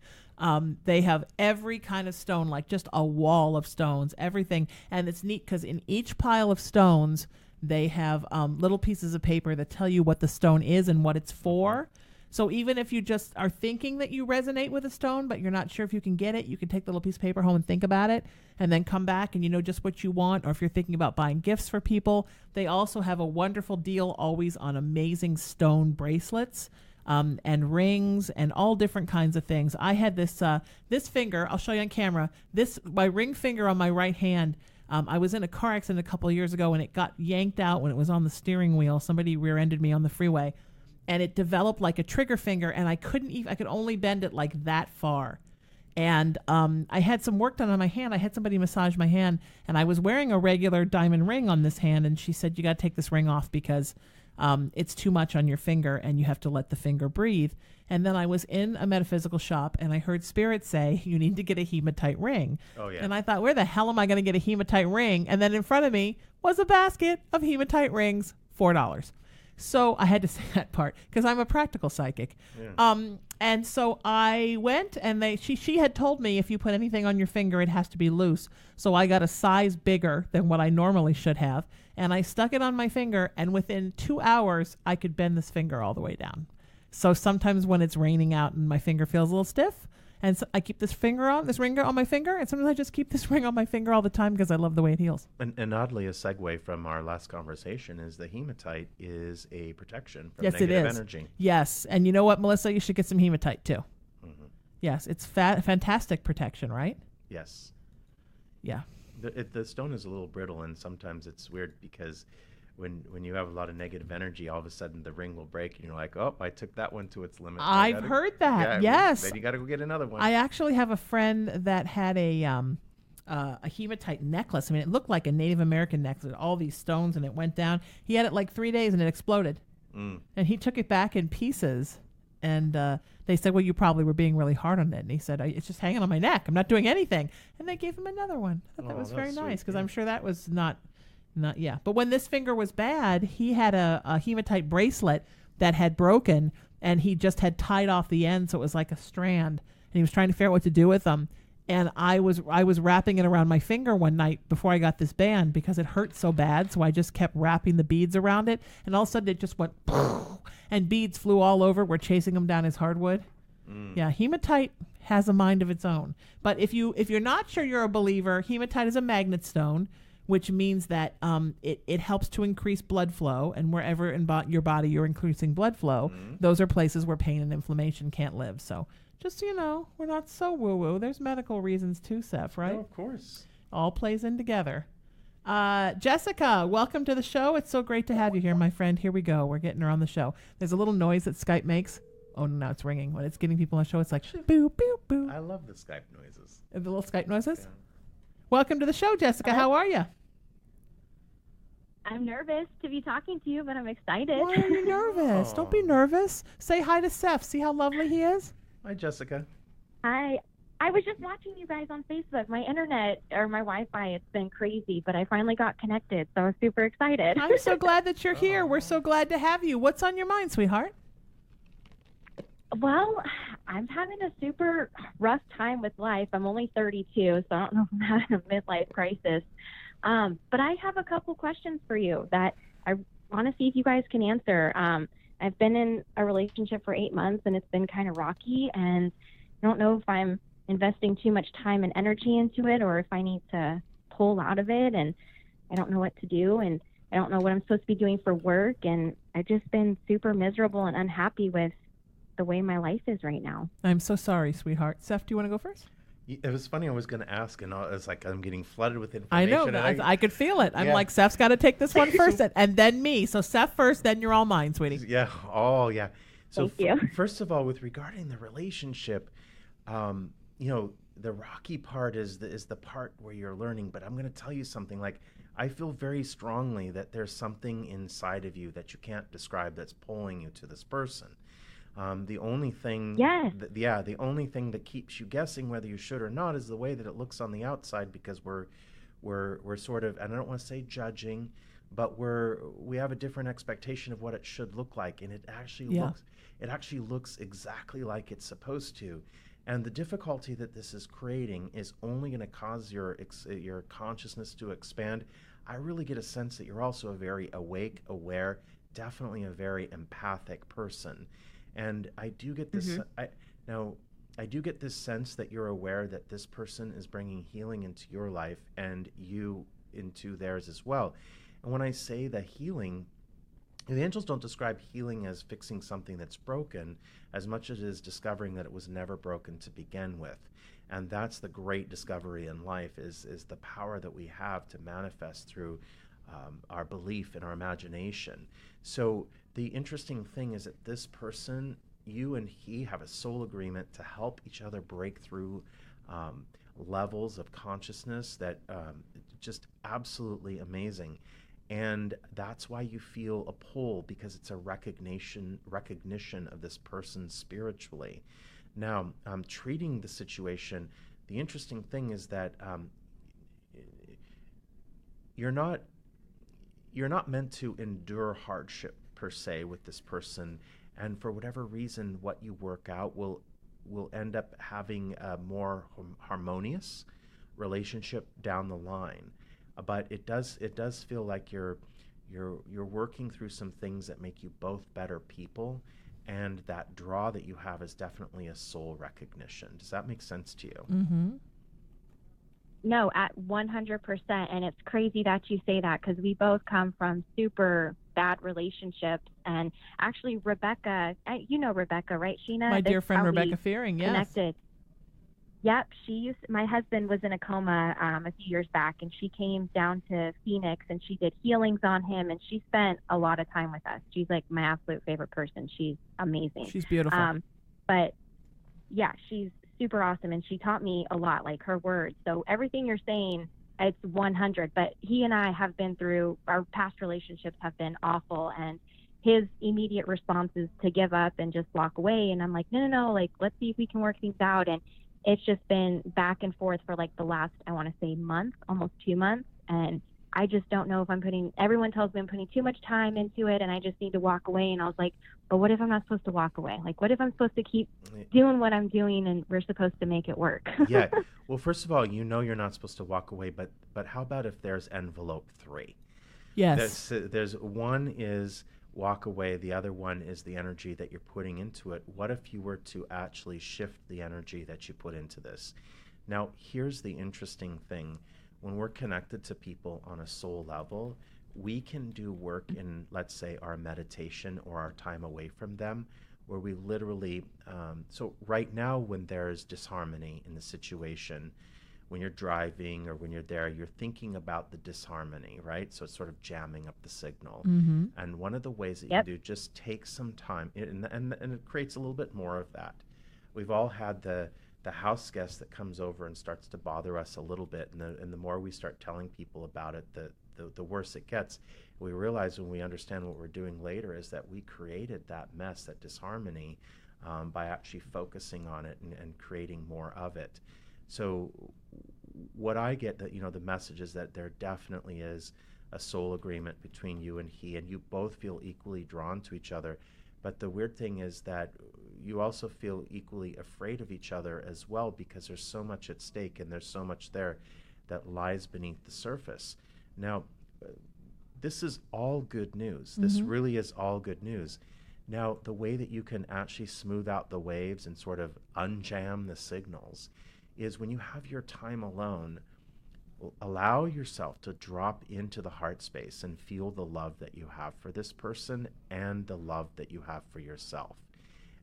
They have every kind of stone, like just a wall of stones, everything. And it's neat because in each pile of stones, they have little pieces of paper that tell you what the stone is and what it's for. So even if you just are thinking that you resonate with a stone, but you're not sure if you can get it, you can take the little piece of paper home and think about it, and then come back and you know just what you want. Or if you're thinking about buying gifts for people, they also have a wonderful deal always on amazing stone bracelets and rings and all different kinds of things. I had this finger, I'll show you on camera, my ring finger on my right hand. I was in a car accident a couple of years ago, and it got yanked out when it was on the steering wheel. Somebody rear-ended me on the freeway. And it developed like a trigger finger, and I could only bend it like that far. And I had some work done on my hand. I had somebody massage my hand, and I was wearing a regular diamond ring on this hand, and she said, you got to take this ring off because it's too much on your finger, and you have to let the finger breathe. And then I was in a metaphysical shop, and I heard Spirit say, you need to get a hematite ring. Oh, yeah. And I thought, where the hell am I going to get a hematite ring? And then in front of me was a basket of hematite rings, $4. So I had to say that part because I'm a practical psychic. Yeah. And so I went, and she had told me if you put anything on your finger, it has to be loose. So I got a size bigger than what I normally should have, and I stuck it on my finger, and within 2 hours, I could bend this finger all the way down. So sometimes when it's raining out and my finger feels a little stiff, and so I keep this ring on my finger, and sometimes I just keep this ring on my finger all the time because I love the way it heals. And oddly, a segue from our last conversation is the hematite is a protection from yes, negative it is. energy. Yes, and you know what, Melissa? You should get some hematite too. Mm-hmm. Yes, it's fantastic protection, right? Yes. Yeah. The stone is a little brittle, and sometimes it's weird because when you have a lot of negative energy, all of a sudden the ring will break, and you're like, oh, I took that one to its limit. I've heard that. Yeah, yes. Then you got to go get another one. I actually have a friend that had a hematite necklace. I mean, it looked like a Native American necklace with all these stones, and it went down. He had it like 3 days, and it exploded. And he took it back in pieces, and they said, well, you probably were being really hard on it. And he said, it's just hanging on my neck. I'm not doing anything. And they gave him another one. I thought that was very nice because I'm sure that was not. But when this finger was bad, he had a hematite bracelet that had broken, and he just had tied off the end, so it was like a strand, and he was trying to figure out what to do with them. And I was wrapping it around my finger one night before I got this band because it hurt so bad, so I just kept wrapping the beads around it, and all of a sudden it just went, and beads flew all over. We're chasing him down his hardwood. Yeah, hematite has a mind of its own. But if you're not sure you're a believer, hematite is a magnet stone, which means that it helps to increase blood flow, and wherever in your body you're increasing blood flow, those are places where pain and inflammation can't live. So just so you know, we're not so woo-woo. There's medical reasons too, Seph, right? Oh, of course. All plays in together. Jessica, welcome to the show. It's so great to have you here, my friend. Here we go. We're getting her on the show. There's a little noise that Skype makes. Oh, no, it's ringing. When it's getting people on the show, it's like, boo, boo, boo. I love the Skype noises. The little Skype noises? Yeah. Welcome to the show, Jessica. How are you? I'm nervous to be talking to you, but I'm excited. Why are you nervous? Don't be nervous. Say hi to Seph. See how lovely he is? Hi, Jessica. Hi. I was just watching you guys on Facebook. My internet or my Wi-Fi, it's been crazy, but I finally got connected, so I was super excited. I'm so glad that you're here. We're so glad to have you. What's on your mind, sweetheart? Well, I'm having a super rough time with life. I'm only 32, so I don't know if I'm having a midlife crisis. But I have a couple questions for you that I want to see if you guys can answer. I've been in a relationship for 8 months, and it's been kind of rocky, and I don't know if I'm investing too much time and energy into it or if I need to pull out of it, and I don't know what to do, and I don't know what I'm supposed to be doing for work, and I've just been super miserable and unhappy with the way my life is right now. I'm so sorry, sweetheart. Seph, do you want to go first? It was funny. I was going to ask, and it's like I'm getting flooded with I information. know. and I could feel it. I'm Yeah. like, Seph's got to take this one first, and then me. So Seph first, then you're all mine, sweetie. Yeah. Oh, yeah. So Thank you. first of all, with regarding the relationship, the rocky part is the part where you're learning. But I'm going to tell you something. Like, I feel very strongly that there's something inside of you that you can't describe that's pulling you to this person. The only thing, Yes. the only thing that keeps you guessing whether you should or not is the way that it looks on the outside, because we're sort of, and I don't want to say judging, but we have a different expectation of what it should look like, and it actually looks exactly like it's supposed to. And the difficulty that this is creating is only going to cause your consciousness to expand. I really get a sense that you're also a very awake, aware, definitely a very empathic person. And I do get this. I do get this sense that you're aware that this person is bringing healing into your life and you into theirs as well. And when I say the healing, the angels don't describe healing as fixing something that's broken as much as it is discovering that it was never broken to begin with. And that's the great discovery in life, is the power that we have to manifest through our belief and our imagination. So the interesting thing is that this person, you and he, have a soul agreement to help each other break through levels of consciousness that just absolutely amazing. And that's why you feel a pull, because it's a recognition of this person spiritually. Now, treating the situation, the interesting thing is that you're not meant to endure hardship per se with this person, and for whatever reason, what you work out will end up having a more harmonious relationship down the line. But it does feel like you're working through some things that make you both better people, and that draw that you have is definitely a soul recognition. Does that make sense to you? Mm-hmm. No, at 100%. And it's crazy that you say that, because we both come from super bad relationships. And actually, Rebecca, you know Rebecca, right, Sheena? My dear That's friend how we Rebecca Fearing, yes. connected. Yep, my husband was in a coma a few years back, and she came down to Phoenix, and she did healings on him, and she spent a lot of time with us. She's like my absolute favorite person. She's amazing. She's beautiful. But yeah, she's super awesome, and she taught me a lot, like her words. So everything you're saying, it's 100. But he and I have been through, our past relationships have been awful, and his immediate response is to give up and just walk away. And I'm like, no, like, let's see if we can work things out. And it's just been back and forth for like the last, I want to say, month, almost 2 months. And I just don't know if everyone tells me I'm putting too much time into it and I just need to walk away. And I was like, but what if I'm not supposed to walk away? Like, what if I'm supposed to keep doing what I'm doing and we're supposed to make it work? Yeah. Well, first of all, you're not supposed to walk away, but how about if there's envelope 3? Yes. There's one is walk away. The other one is the energy that you're putting into it. What if you were to actually shift the energy that you put into this? Now, here's the interesting thing. When we're connected to people on a soul level, we can do work in, let's say, our meditation or our time away from them, where we literally, so right now when there's disharmony in the situation, when you're driving or when you're there, you're thinking about the disharmony, right? So it's sort of jamming up the signal. Mm-hmm. And one of the ways that you do, just take some time, and it creates a little bit more of that. We've all had the house guest that comes over and starts to bother us a little bit, and the more we start telling people about it, the worse it gets. We realize when we understand what we're doing later is that we created that mess, that disharmony, by actually focusing on it and creating more of it. So what I get, that the message is that there definitely is a soul agreement between you and he, and you both feel equally drawn to each other. But the weird thing is that you also feel equally afraid of each other as well, because there's so much at stake and there's so much there that lies beneath the surface. Now, this is all good news. Mm-hmm. This really is all good news. Now, the way that you can actually smooth out the waves and sort of unjam the signals is when you have your time alone, allow yourself to drop into the heart space and feel the love that you have for this person and the love that you have for yourself.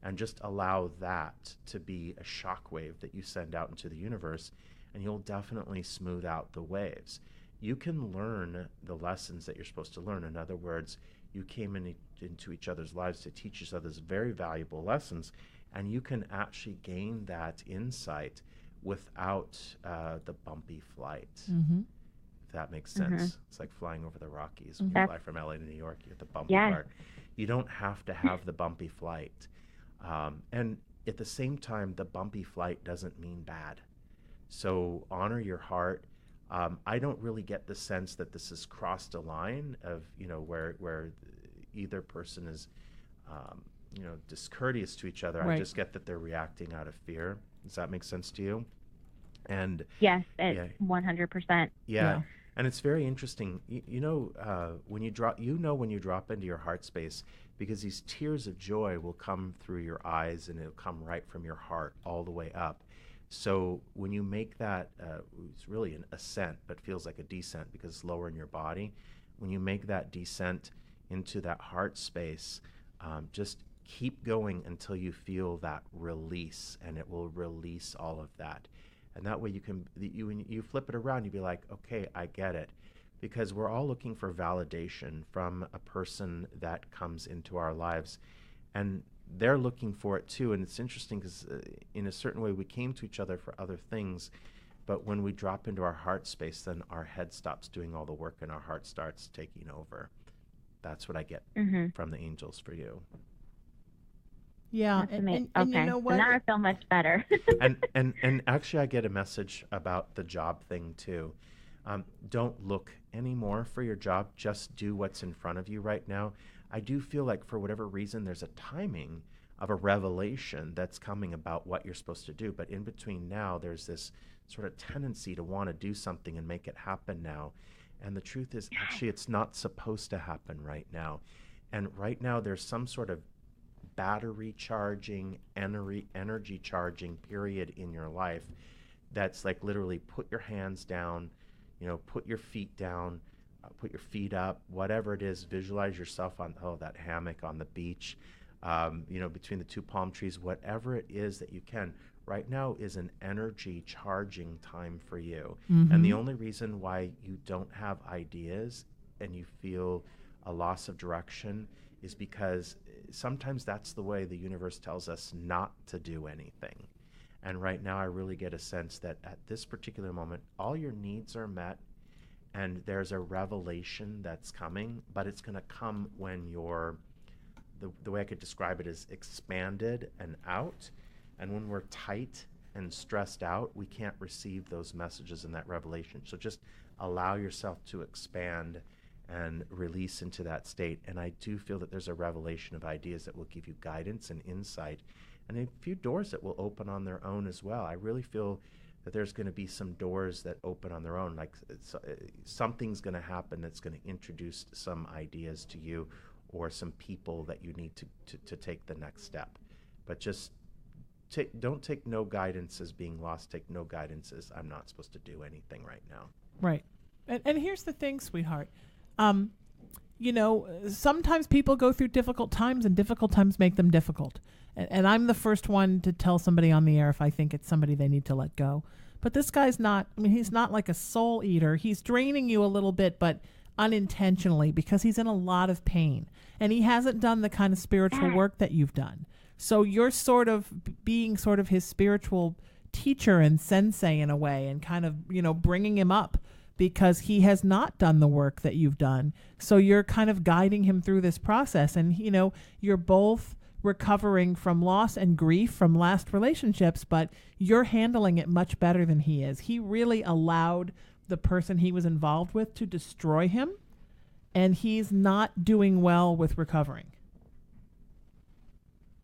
and just allow that to be a shockwave that you send out into the universe, and you'll definitely smooth out the waves. You can learn the lessons that you're supposed to learn. In other words, you came into each other's lives to teach each other very valuable lessons, and you can actually gain that insight without the bumpy flight. If that makes sense. It's like flying over the Rockies. When you fly from LA to New York, you get the bumpy part. You don't have to have the bumpy flight. And at the same time, the bumpy flight doesn't mean bad. So honor your heart. I don't really get the sense that this has crossed a line of, where either person is, discourteous to each other. Right. I just get that they're reacting out of fear. Does that make sense to you? And yes, 100%. Yeah. And it's very interesting. When you drop into your heart space, because these tears of joy will come through your eyes and it'll come right from your heart all the way up. So when you make that, it's really an ascent, but feels like a descent because it's lower in your body. When you make that descent into that heart space, just keep going until you feel that release, and it will release all of that. And that way when you flip it around, you'll be like, okay, I get it. Because we're all looking for validation from a person that comes into our lives. And they're looking for it too. And it's interesting because in a certain way, we came to each other for other things. But when we drop into our heart space, then our head stops doing all the work and our heart starts taking over. That's what I get from the angels for you. Yeah, and you know what? So now I feel much better. and actually, I get a message about the job thing too. Don't look anymore for your job. Just do what's in front of you right now. I do feel like for whatever reason, there's a timing of a revelation that's coming about what you're supposed to do. But in between now, there's this sort of tendency to want to do something and make it happen now. And the truth is, actually, it's not supposed to happen right now. And right now, there's some sort of battery charging, energy charging period in your life that's like literally put your hands down, put your feet down, put your feet up, whatever it is. Visualize yourself on that hammock on the beach, between the two palm trees, whatever it is that you can. Right now is an energy charging time for you. And the only reason why you don't have ideas and you feel a loss of direction is because sometimes that's the way the universe tells us not to do anything. And right now I really get a sense that at this particular moment, all your needs are met and there's a revelation that's coming, but it's going to come when you're, the way I could describe it is expanded and out. And when we're tight and stressed out, we can't receive those messages and that revelation. So just allow yourself to expand and release into that state. And I do feel that there's a revelation of ideas that will give you guidance and insight, and a few doors that will open on their own as well. I really feel that there's going to be some doors that open on their own, like something's going to happen that's going to introduce some ideas to you or some people that you need to take the next step. But just don't take no guidance as being lost. Take no guidance as I'm not supposed to do anything right now. Right. And here's the thing, sweetheart. Sometimes people go through difficult times and difficult times make them difficult. And I'm the first one to tell somebody on the air if I think it's somebody they need to let go. But this guy's not, he's not like a soul eater. He's draining you a little bit, but unintentionally because he's in a lot of pain. And he hasn't done the kind of spiritual work that you've done. So you're sort of being sort of his spiritual teacher and sensei in a way and kind of, bringing him up, because he has not done the work that you've done. So you're kind of guiding him through this process. And, you're both recovering from loss and grief from last relationships, but you're handling it much better than he is. He really allowed the person he was involved with to destroy him, and he's not doing well with recovering.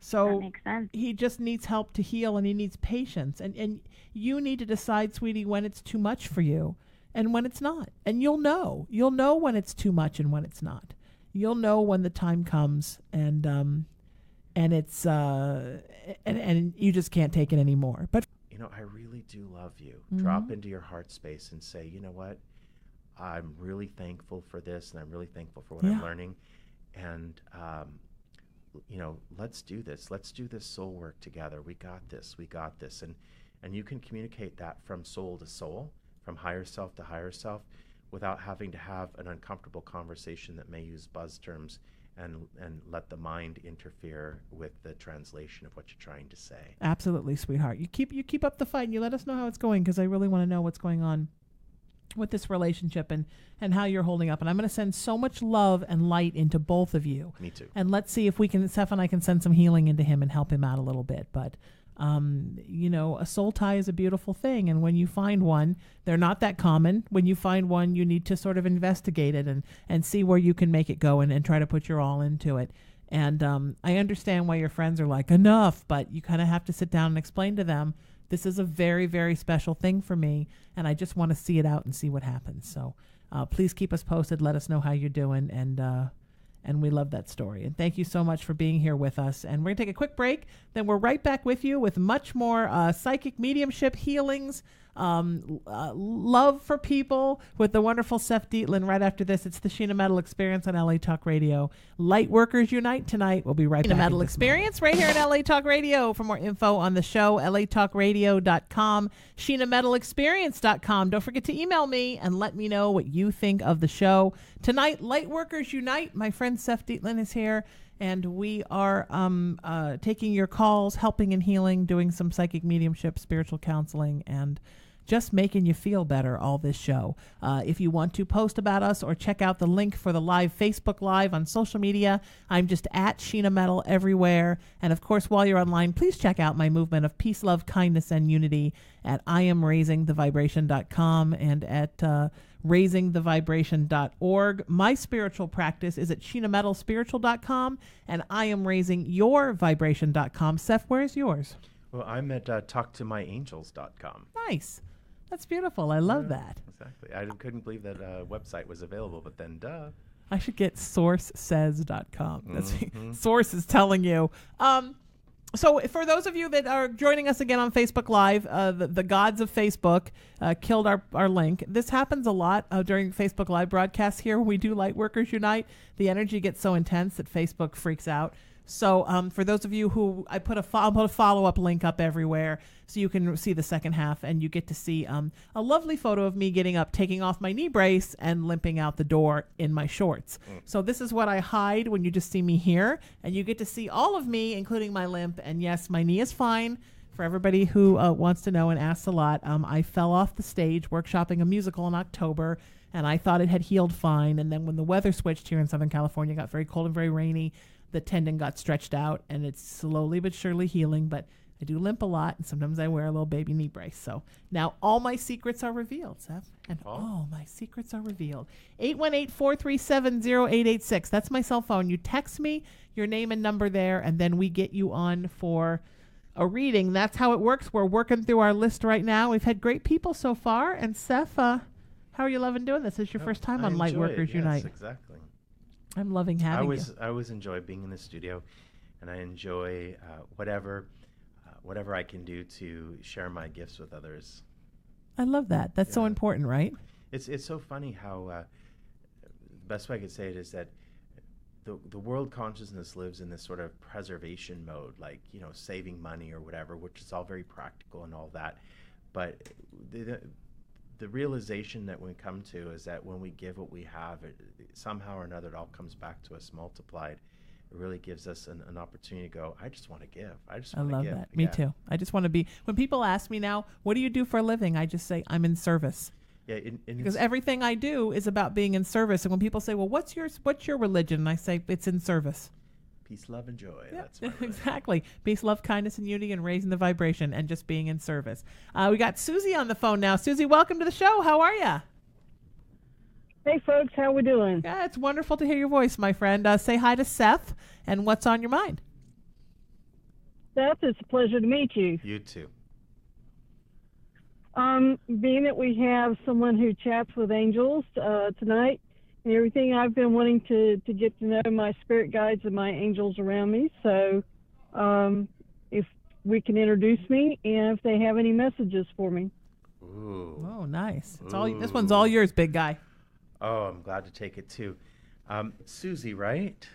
So that makes sense. He just needs help to heal, and he needs patience. And you need to decide, sweetie, when it's too much for you and when it's not. And you'll know when it's too much and when it's not. You'll know when the time comes and it's and you just can't take it anymore. But I really do love you. Drop into your heart space and say, you know what? I'm really thankful for this, and I'm really thankful for what I'm learning. And let's do this. Let's do this soul work together. We got this. We got this. And you can communicate that from soul to soul, from higher self to higher self, without having to have an uncomfortable conversation that may use buzz terms and let the mind interfere with the translation of what you're trying to say. Absolutely, sweetheart. You keep up the fight, and you let us know how it's going, because I really want to know what's going on with this relationship and how you're holding up. And I'm going to send so much love and light into both of you. Me too. And let's see if we can, Seph and I can send some healing into him and help him out a little bit. But a soul tie is a beautiful thing. And when you find one, they're not that common. When you find one, you need to sort of investigate it and see where you can make it go and try to put your all into it. And I understand why your friends are like, enough, but you kind of have to sit down and explain to them, this is a very, very special thing for me, and I just want to see it out and see what happens. So please keep us posted. Let us know how you're doing, and we love that story. And thank you so much for being here with us. And we're going to take a quick break. Then we're right back with you with much more psychic mediumship healings, love for people with the wonderful Seph Dietlin. Right after this, it's the Sheena Metal Experience on LA Talk Radio. Lightworkers Unite tonight. We'll be right back. Sheena Metal Experience right here on LA Talk Radio. For more info on the show, latalkradio.com, SheenaMetalExperience.com. Don't forget to email me and let me know what you think of the show. Tonight, Lightworkers Unite. My friend Seph Dietlin is here. And we are taking your calls, helping and healing, doing some psychic mediumship, spiritual counseling, and just making you feel better all this show. If you want to post about us or check out the link for the live Facebook Live on social media, I'm just at Sheena Metal everywhere. And of course, while you're online, please check out my movement of peace, love, kindness, and unity at IamRaisingTheVibration.com and at raisingthevibration.org. My spiritual practice is at SheenaMetalSpiritual.com, and IamRaisingYourVibration.com. Seph, where's yours? Well, I'm at TalkToMyAngels.com. Nice. That's beautiful. I love that. Exactly. I couldn't believe that website was available, but then duh. I should get sourcesays.com. That's Source is telling you. So for those of you that are joining us again on Facebook Live, the gods of Facebook killed our link. This happens a lot during Facebook Live broadcasts here when we do Lightworkers Unite. The energy gets so intense that Facebook freaks out. So for those of you who I'll put a follow-up link up everywhere so you can see the second half, and you get to see a lovely photo of me getting up, taking off my knee brace, and limping out the door in my shorts. So this is what I hide when you just see me here, and you get to see all of me, including my limp. And yes, my knee is fine. For everybody who wants to know and asks a lot, I fell off the stage workshopping a musical in October, and I thought it had healed fine. And then when the weather switched here in Southern California, it got very cold and very rainy, the tendon got stretched out, and it's slowly but surely healing, but I do limp a lot, and sometimes I wear a little baby knee brace. So now all my secrets are revealed, Seph, and all my secrets are revealed. 818-437-0886. That's my cell phone. You text me your name and number there, and then we get you on for a reading. That's how it works. We're working through our list right now. We've had great people so far, and Seph, how are you loving doing this? This is your first time on Lightworkers Unite. Yes, exactly. I'm loving having you. I always enjoy being in the studio, and I enjoy whatever I can do to share my gifts with others. I love that. That's so important, right? It's so funny how the best way I could say it is that the world consciousness lives in this sort of preservation mode, like, saving money or whatever, which is all very practical and all that. But the realization that we come to is that when we give what we have, somehow or another, it all comes back to us multiplied. It really gives us an opportunity to go, I just want to give. I love that. Me too. I just want to be, when people ask me now, what do you do for a living? I just say, I'm in service. Yeah, because everything I do is about being in service. And when people say, well, what's your religion? And I say, it's in service. Peace, love, and joy. Yeah, that's my exactly. Peace, love, kindness, and unity, and raising the vibration, and just being in service. We got Susie on the phone now. Susie, welcome to the show. How are you? Hey, folks. How we doing? Yeah, it's wonderful to hear your voice, my friend. Say hi to Seph, and what's on your mind? Seph, it's a pleasure to meet you. You too. Being that we have someone who chats with angels tonight, and everything, I've been wanting to get to know my spirit guides and my angels around me. So if we can introduce me and if they have any messages for me. Ooh. Oh, nice. This one's all yours, big guy. Oh, I'm glad to take it too. Susie, right?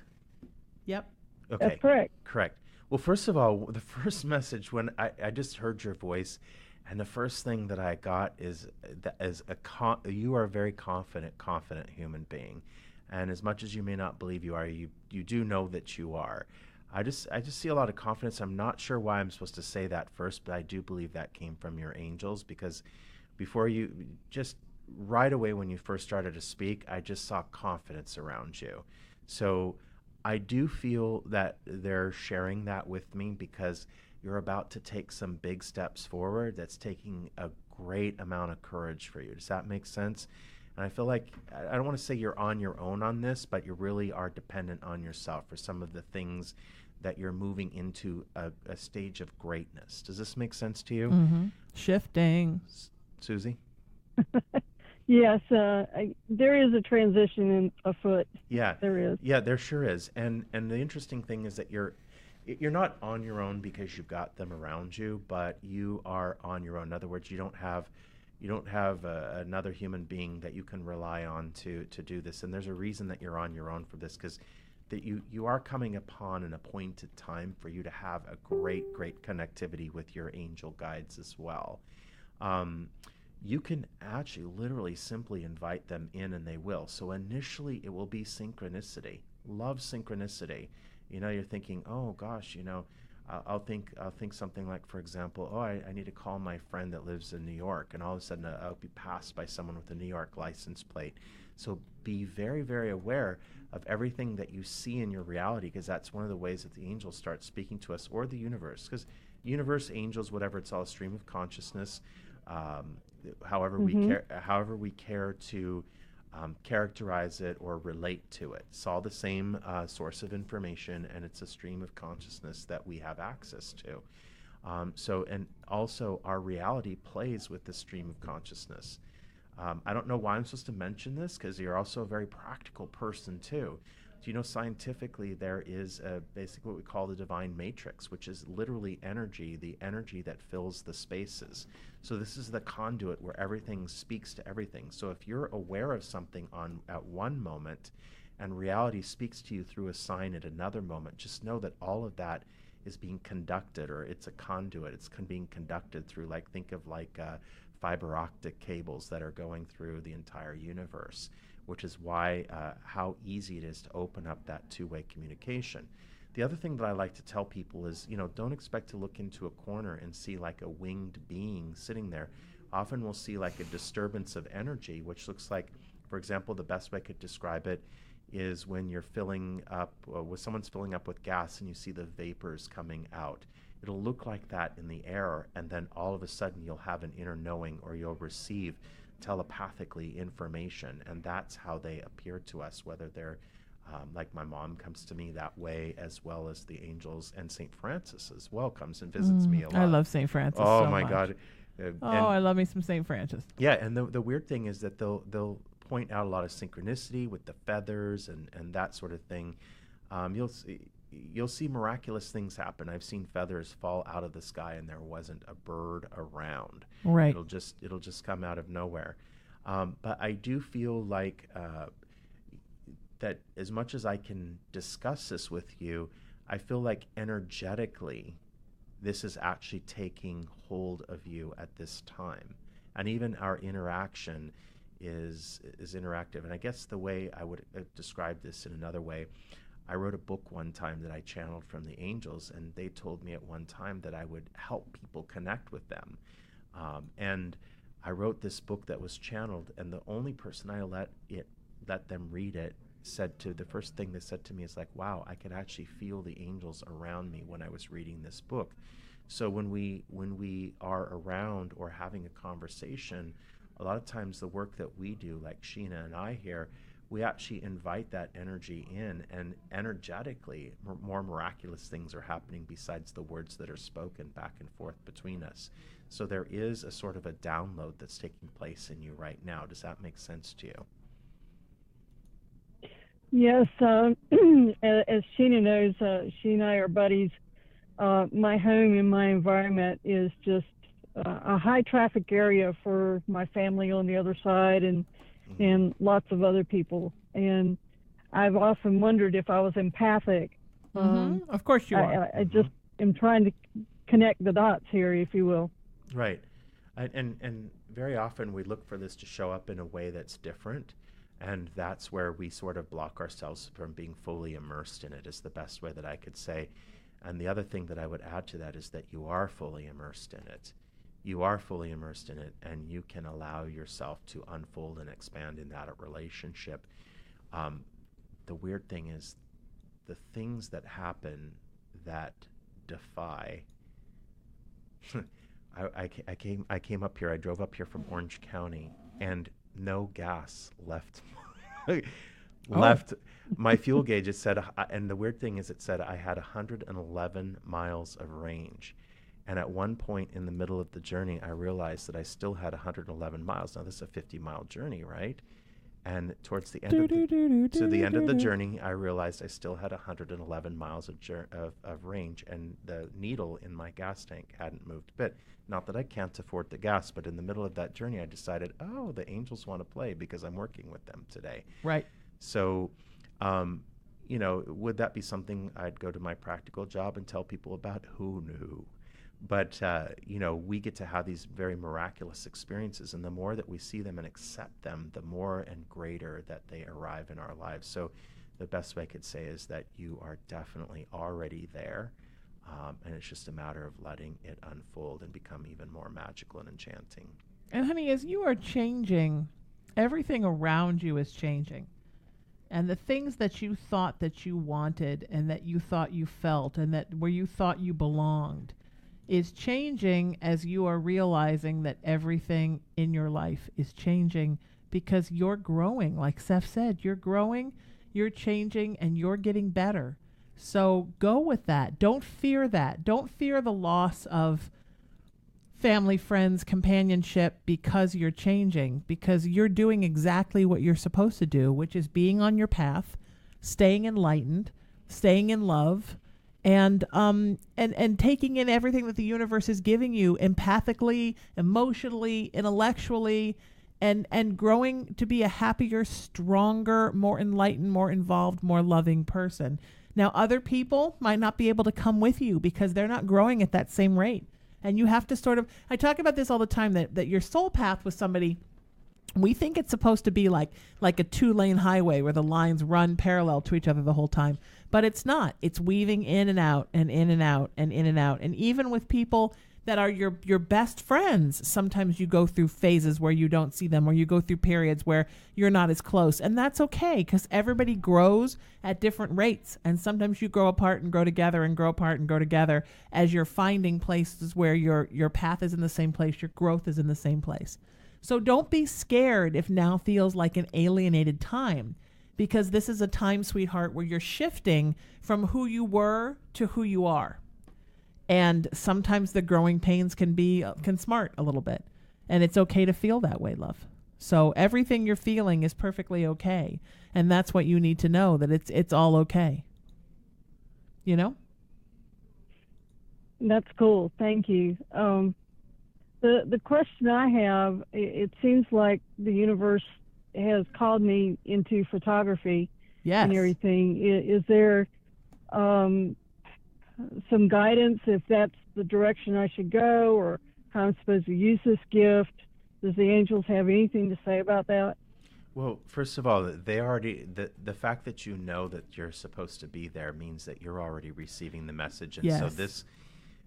Yep. Okay. That's correct. Correct. Well, first of all, the first message when I just heard your voice, and the first thing that I got is that you are a very confident human being, and as much as you may not believe you are, you do know that you are. I just see a lot of confidence. I'm not sure why I'm supposed to say that first, but I do believe that came from your angels, because before you just right away when you first started to speak, I just saw confidence around you. So I do feel that they're sharing that with me because you're about to take some big steps forward that's taking a great amount of courage for you. Does that make sense? And I feel like, I don't want to say you're on your own on this, but you really are dependent on yourself for some of the things that you're moving into a stage of greatness. Does this make sense to you? Mm-hmm. Shifting. Susie? Yes, there is a transition afoot. Yeah, there is. Yeah, there sure is. And the interesting thing is that you're not on your own because you've got them around you, but you are on your own. In other words, you don't have another human being that you can rely on to do this. And there's a reason that you're on your own for this, because that you are coming upon an appointed time for you to have a great connectivity with your angel guides as well. You can actually literally simply invite them in and they will. So initially it will be synchronicity. Love synchronicity. You're thinking, oh gosh, I'll think something like, for example, I need to call my friend that lives in New York, and all of a sudden I'll be passed by someone with a New York license plate. So be very, very aware of everything that you see in your reality, because that's one of the ways that the angels start speaking to us, or the universe, because universe, angels, whatever, it's all a stream of consciousness. However we care to characterize it or relate to it. It's all the same source of information, and it's a stream of consciousness that we have access to. And also our reality plays with the stream of consciousness. I don't know why I'm supposed to mention this, because you're also a very practical person too. Do you know scientifically there is basically what we call the divine matrix, which is literally energy, the energy that fills the spaces. So this is the conduit where everything speaks to everything. So if you're aware of something at one moment and reality speaks to you through a sign at another moment, just know that all of that is being conducted, or it's a conduit. It's being conducted through, think of fiber optic cables that are going through the entire universe, which is why how easy it is to open up that two-way communication. The other thing that I like to tell people is, don't expect to look into a corner and see a winged being sitting there. Often we'll see a disturbance of energy, which looks like, for example, the best way I could describe it is when you're filling up, when someone's filling up with gas and you see the vapors coming out. It'll look like that in the air, and then all of a sudden you'll have an inner knowing, or you'll receive telepathically information, and that's how they appear to us, whether they're like my mom comes to me that way, as well as the angels, and St. Francis as well comes and visits me a lot. I love St. Francis oh so my much. God. I love me some St. Francis. Yeah, and the weird thing is that they'll point out a lot of synchronicity with the feathers and that sort of thing. You'll see miraculous things happen. I've seen feathers fall out of the sky and there wasn't a bird around. Right. It'll just come out of nowhere. But I do feel like that as much as I can discuss this with you, I feel like energetically this is actually taking hold of you at this time. And even our interaction is interactive. And I guess the way I would describe this in another way, I wrote a book one time that I channeled from the angels, and they told me at one time that I would help people connect with them. And I wrote this book that was channeled, and the only person I let them read it the first thing they said to me is wow, I could actually feel the angels around me when I was reading this book. So when we are around or having a conversation, a lot of times the work that we do, like Sheena and I here, we actually invite that energy in, and energetically more miraculous things are happening besides the words that are spoken back and forth between us. So there is a sort of a download that's taking place in you right now. Does that make sense to you? Yes, as Sheena knows, she and I are buddies. My home and my environment is just a high traffic area for my family on the other side, and lots of other people. And I've often wondered if I was empathic Of course you are. I just am trying to connect the dots here, if you will. Right. And very often we look for this to show up in a way that's different. And that's where we sort of block ourselves from being fully immersed in it, is the best way that I could say. And the other thing that I would add to that is that you are fully immersed in it. You are fully immersed in it, and you can allow yourself to unfold and expand in that relationship. The weird thing is the things that happen that defy. I came up here. I drove up here from Orange County, and no gas left. My fuel gauge. It said, and the weird thing is, it said I had 111 miles of range. And at one point in the middle of the journey, I realized that I still had 111 miles. Now, this is a 50-mile journey, right? And towards the end of the journey, I realized I still had 111 miles of range, and the needle in my gas tank hadn't moved a bit. Not that I can't afford the gas, but in the middle of that journey, I decided, the angels want to play because I'm working with them today. Right. So, would that be something I'd go to my practical job and tell people about? Who knew? But, we get to have these very miraculous experiences, and the more that we see them and accept them, the more and greater that they arrive in our lives. So the best way I could say is that you are definitely already there, and it's just a matter of letting it unfold and become even more magical and enchanting. And honey, as you are changing, everything around you is changing. And the things that you thought that you wanted and that you thought you felt and that where you thought you belonged is changing as you are realizing that everything in your life is changing because you're growing. Like Seph said, you're growing, you're changing, and you're getting better. So go with that. Don't fear that. Don't fear the loss of family, friends, companionship because you're changing, because you're doing exactly what you're supposed to do, which is being on your path, staying enlightened, staying in love, and taking in everything that the universe is giving you empathically, emotionally, intellectually, and growing to be a happier, stronger, more enlightened, more involved, more loving person. Now, other people might not be able to come with you because they're not growing at that same rate. And you have to sort of, I talk about this all the time, that your soul path with somebody, we think it's supposed to be like a 2-lane highway where the lines run parallel to each other the whole time. But it's not. It's weaving in and out and in and out and in and out. And even with people that are your best friends, sometimes you go through phases where you don't see them, or you go through periods where you're not as close. And that's okay, because everybody grows at different rates. And sometimes you grow apart and grow together and grow apart and grow together as you're finding places where your path is in the same place, your growth is in the same place. So don't be scared if now feels like an alienated time, because this is a time, sweetheart, where you're shifting from who you were to who you are. And sometimes the growing pains can smart a little bit. And it's okay to feel that way, love. So everything you're feeling is perfectly okay. And that's what you need to know, that it's all okay. You know? That's cool. Thank you. The question I have, it seems like the universe has called me into photography. Yes. And everything. Is there some guidance if that's the direction I should go, or how I'm supposed to use this gift? Does the angels have anything to say about that? Well, first of all, they already, the fact that you know that you're supposed to be there means that you're already receiving the message. And so this,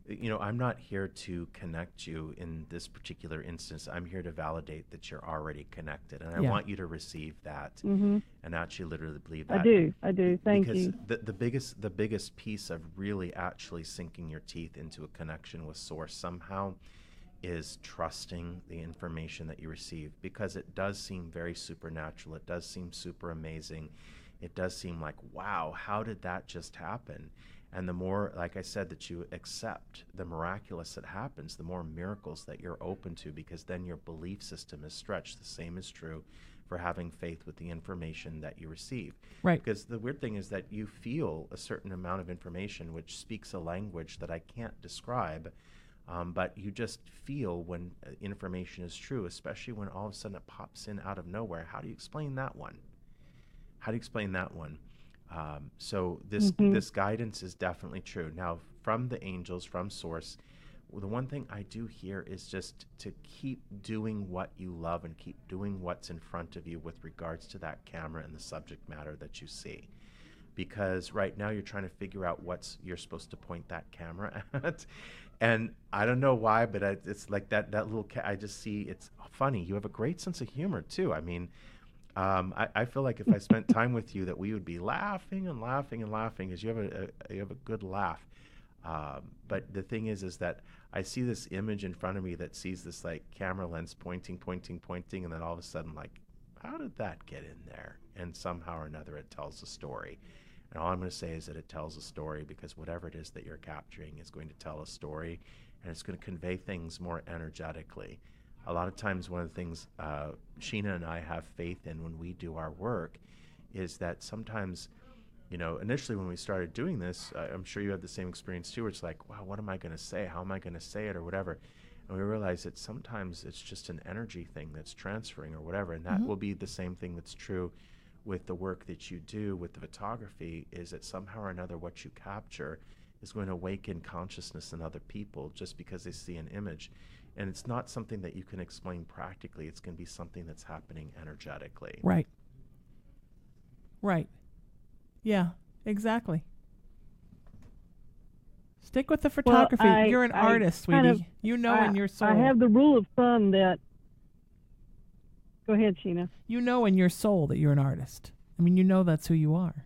I'm not here to connect you in this particular instance. I'm here to validate that you're already connected. And I want you to receive that and actually literally believe that. I do. Thank you. Because the biggest piece of really actually sinking your teeth into a connection with Source somehow is trusting the information that you receive, because it does seem very supernatural. It does seem super amazing. It does seem like, wow, how did that just happen? And the more, like I said, that you accept the miraculous that happens, the more miracles that you're open to, because then your belief system is stretched. The same is true for having faith with the information that you receive. Right. Because the weird thing is that you feel a certain amount of information which speaks a language that I can't describe, but you just feel when information is true, especially when all of a sudden it pops in out of nowhere. How do you explain that one? So this guidance is definitely true. Now, from the angels, from Source, the one thing I do hear is just to keep doing what you love and keep doing what's in front of you with regards to that camera and the subject matter that you see. Because right now you're trying to figure out you're supposed to point that camera at. And I don't know why, but it's like that little I just see, it's funny. You have a great sense of humor too. I mean, I feel like if I spent time with you that we would be laughing and laughing and laughing, because you have a good laugh. But the thing is that I see this image in front of me that sees this like camera lens pointing, and then all of a sudden, like, how did that get in there? And somehow or another it tells a story. And all I'm going to say is that it tells a story, because whatever it is that you're capturing is going to tell a story, and it's going to convey things more energetically. A lot of times one of the things Sheena and I have faith in when we do our work is that sometimes, initially when we started doing this, I'm sure you had the same experience too, where it's like, wow, what am I going to say? How am I going to say it, or whatever? And we realize that sometimes it's just an energy thing that's transferring or whatever, and that will be the same thing that's true with the work that you do with the photography, is that somehow or another what you capture is going to awaken consciousness in other people just because they see an image. And it's not something that you can explain practically. It's going to be something that's happening energetically. Right. Yeah, exactly. Stick with the photography. Well, You're an artist, sweetie. In your soul. I have the rule of thumb that... Go ahead, Sheena. You know in your soul that you're an artist. I mean, that's who you are.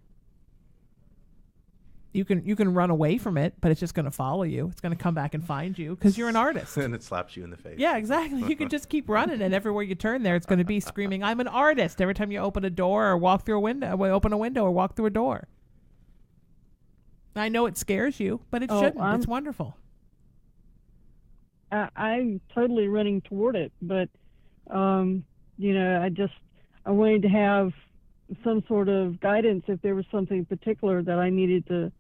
You can run away from it, but it's just going to follow you. It's going to come back and find you because you're an artist. And it slaps you in the face. Yeah, exactly. You can just keep running, and everywhere you turn there, it's going to be screaming, "I'm an artist!" Every time you open a door or walk through a window, open a window or walk through a door. I know it scares you, but it shouldn't. It's wonderful. I'm totally running toward it, but I wanted to have some sort of guidance if there was something particular that I needed to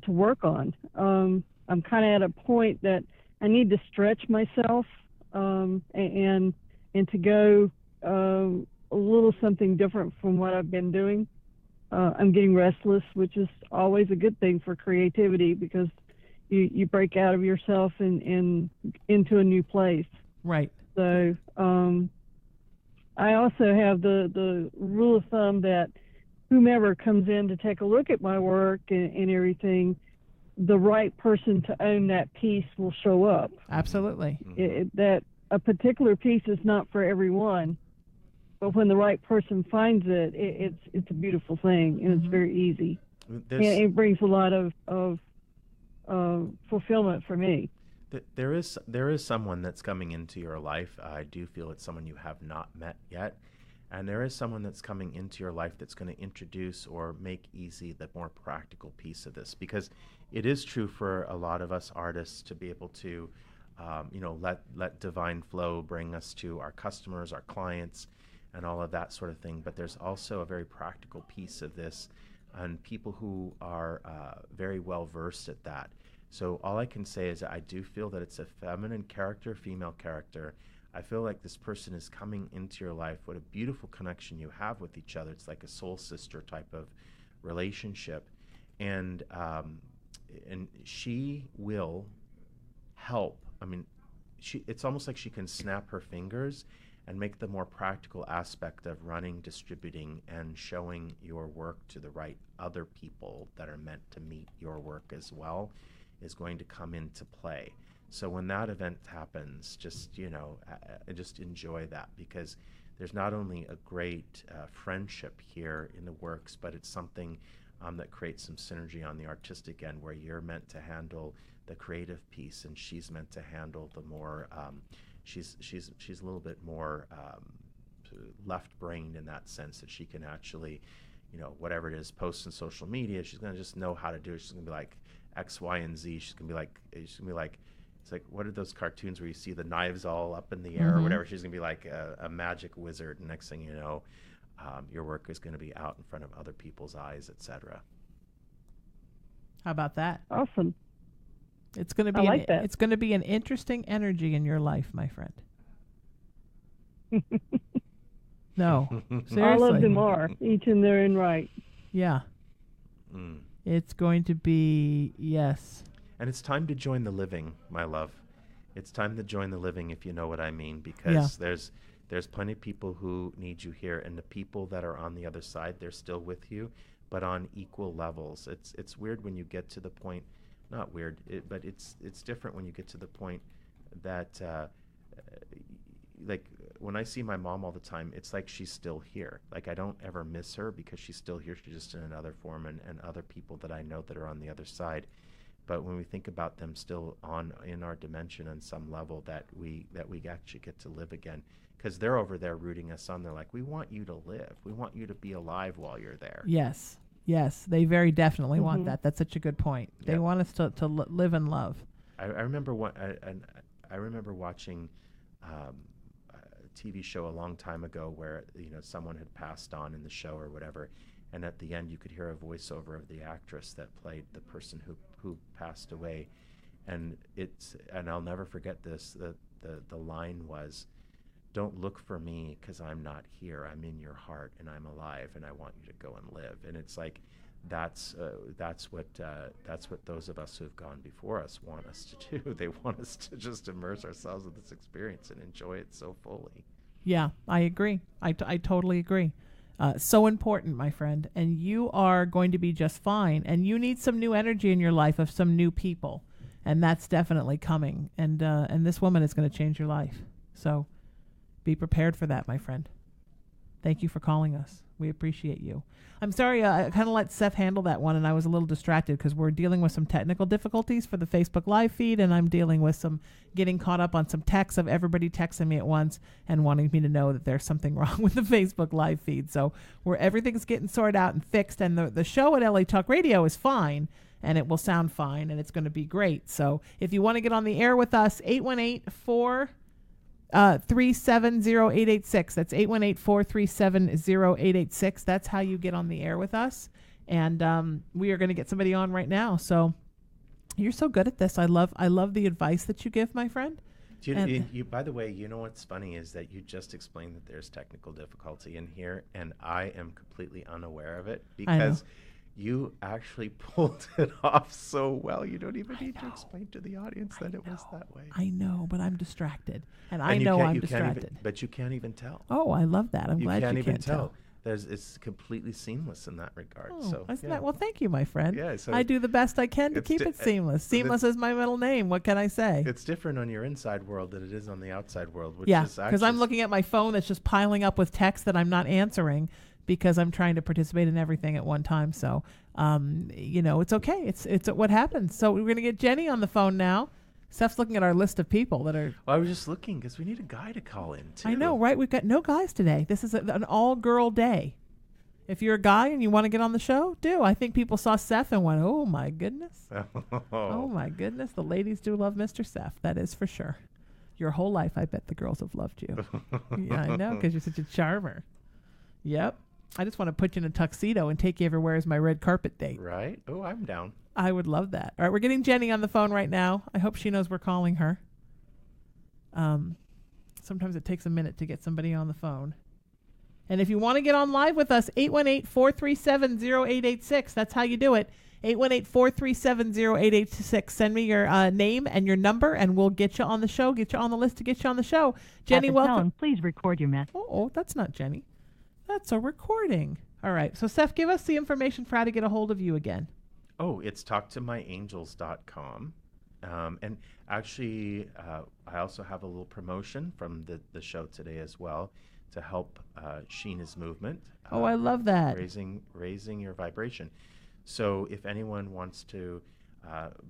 work on. I'm kind of at a point that I need to stretch myself and to go a little something different from what I've been doing. I'm getting restless, which is always a good thing for creativity, because you break out of yourself and into a new place. Right. So I also have the rule of thumb that whomever comes in to take a look at my work and everything, the right person to own that piece will show up. Absolutely. That a particular piece is not for everyone, but when the right person finds it, it's a beautiful thing, and it's very easy. And it brings a lot of fulfillment for me. There is someone that's coming into your life. I do feel it's someone you have not met yet. And there is someone that's coming into your life that's going to introduce or make easy the more practical piece of this. Because it is true for a lot of us artists to be able to, let divine flow bring us to our customers, our clients, and all of that sort of thing. But there's also a very practical piece of this, and people who are very well versed at that. So all I can say is that I do feel that it's a feminine character, female character. I feel like this person is coming into your life. What a beautiful connection you have with each other. It's like a soul sister type of relationship. And she will help. I mean, it's almost like she can snap her fingers and make the more practical aspect of running, distributing, and showing your work to the right other people that are meant to meet your work as well is going to come into play. So when that event happens, just enjoy that, because there's not only a great friendship here in the works, but it's something that creates some synergy on the artistic end, where you're meant to handle the creative piece and she's meant to handle the more she's a little bit more left-brained in that sense, that she can actually, whatever it is, post on social media, she's going to just know how to do it. She's going to be like X, Y, and Z. She's going to be like, it's like, what are those cartoons where you see the knives all up in the air or whatever? She's going to be like a magic wizard. And next thing you know, your work is going to be out in front of other people's eyes, etc. How about that? Awesome. It's going to be it's going to be an interesting energy in your life, my friend. No, seriously. All of them are, each in their own right. Yeah, It's going to be, yes. And it's time to join the living, my love. It's time to join the living, if you know what I mean, because there's plenty of people who need you here, and the people that are on the other side, they're still with you, but on equal levels. It's weird when you get to the point, not weird, but it's different when you get to the point that, like when I see my mom all the time, it's like she's still here. Like I don't ever miss her because she's still here. She's just in another form, and other people that I know that are on the other side. But when we think about them still in our dimension on some level, that we actually get to live again, because they're over there rooting us on. They're like, we want you to live. We want you to be alive while you're there. Yes, they very definitely want that. That's such a good point. They want us to live and love. I remember I remember watching a TV show a long time ago where someone had passed on in the show or whatever. And at the end, you could hear a voiceover of the actress that played the person who passed away, and I'll never forget this. The line was, "Don't look for me because I'm not here. I'm in your heart, and I'm alive, and I want you to go and live." And it's like, that's what those of us who have gone before us want us to do. They want us to just immerse ourselves in this experience and enjoy it so fully. Yeah, I agree. I totally agree. So important, my friend, and you are going to be just fine. And you need some new energy in your life of some new people, and that's definitely coming. And this woman is going to change your life. So be prepared for that, my friend. Thank you for calling us. We appreciate you. I'm sorry, I kind of let Seph handle that one, and I was a little distracted because we're dealing with some technical difficulties for the Facebook Live feed, and I'm dealing with getting caught up on some texts of everybody texting me at once and wanting me to know that there's something wrong with the Facebook Live feed. So everything's getting sorted out and fixed, and the show at LA Talk Radio is fine, and it will sound fine, and it's going to be great. So if you want to get on the air with us, 818-437-0886. That's 818-437-0886. That's how you get on the air with us. And we are going to get somebody on right now. So you're so good at this. I love the advice that you give, my friend. You, by the way, you know what's funny is that you just explained that there's technical difficulty in here, and I am completely unaware of it because you actually pulled it off so well. You don't even need to explain to the audience that it was that way. I know, but I'm distracted. And I know I'm distracted. But you can't even tell. Oh, I love that. I'm glad you can't tell. It's completely seamless in that regard. Well, thank you, my friend. Yeah, so I do the best I can to keep it seamless. Seamless is my middle name. What can I say? It's different on your inside world than it is on the outside world. Which is because I'm looking at my phone that's just piling up with text that I'm not answering, because I'm trying to participate in everything at one time. So, it's okay. It's what happens. So we're going to get Jenny on the phone now. Seph's looking at our list of people that are... Well, I was just looking because we need a guy to call in, too. I know, right? We've got no guys today. This is an all-girl day. If you're a guy and you want to get on the show, do. I think people saw Seph and went, oh, my goodness. Oh, my goodness. The ladies do love Mr. Seph. That is for sure. Your whole life, I bet the girls have loved you. Yeah, I know, because you're such a charmer. Yep. I just want to put you in a tuxedo and take you everywhere as my red carpet date. Right? Oh, I'm down. I would love that. All right, we're getting Jenny on the phone right now. I hope she knows we're calling her. Sometimes it takes a minute to get somebody on the phone. And if you want to get on live with us, 818-437-0886. That's how you do it. 818-437-0886. Send me your name and your number, and we'll get you on the show, get you on the list to get you on the show. Jenny, welcome. Tone, please record your message. Oh, that's not Jenny. That's a recording. All right. So, Seph, give us the information for how to get a hold of you again. Oh, it's talktomyangels.com. And actually, I also have a little promotion from the show today as well to help Sheena's movement. I love that. Raising your vibration. So if anyone wants to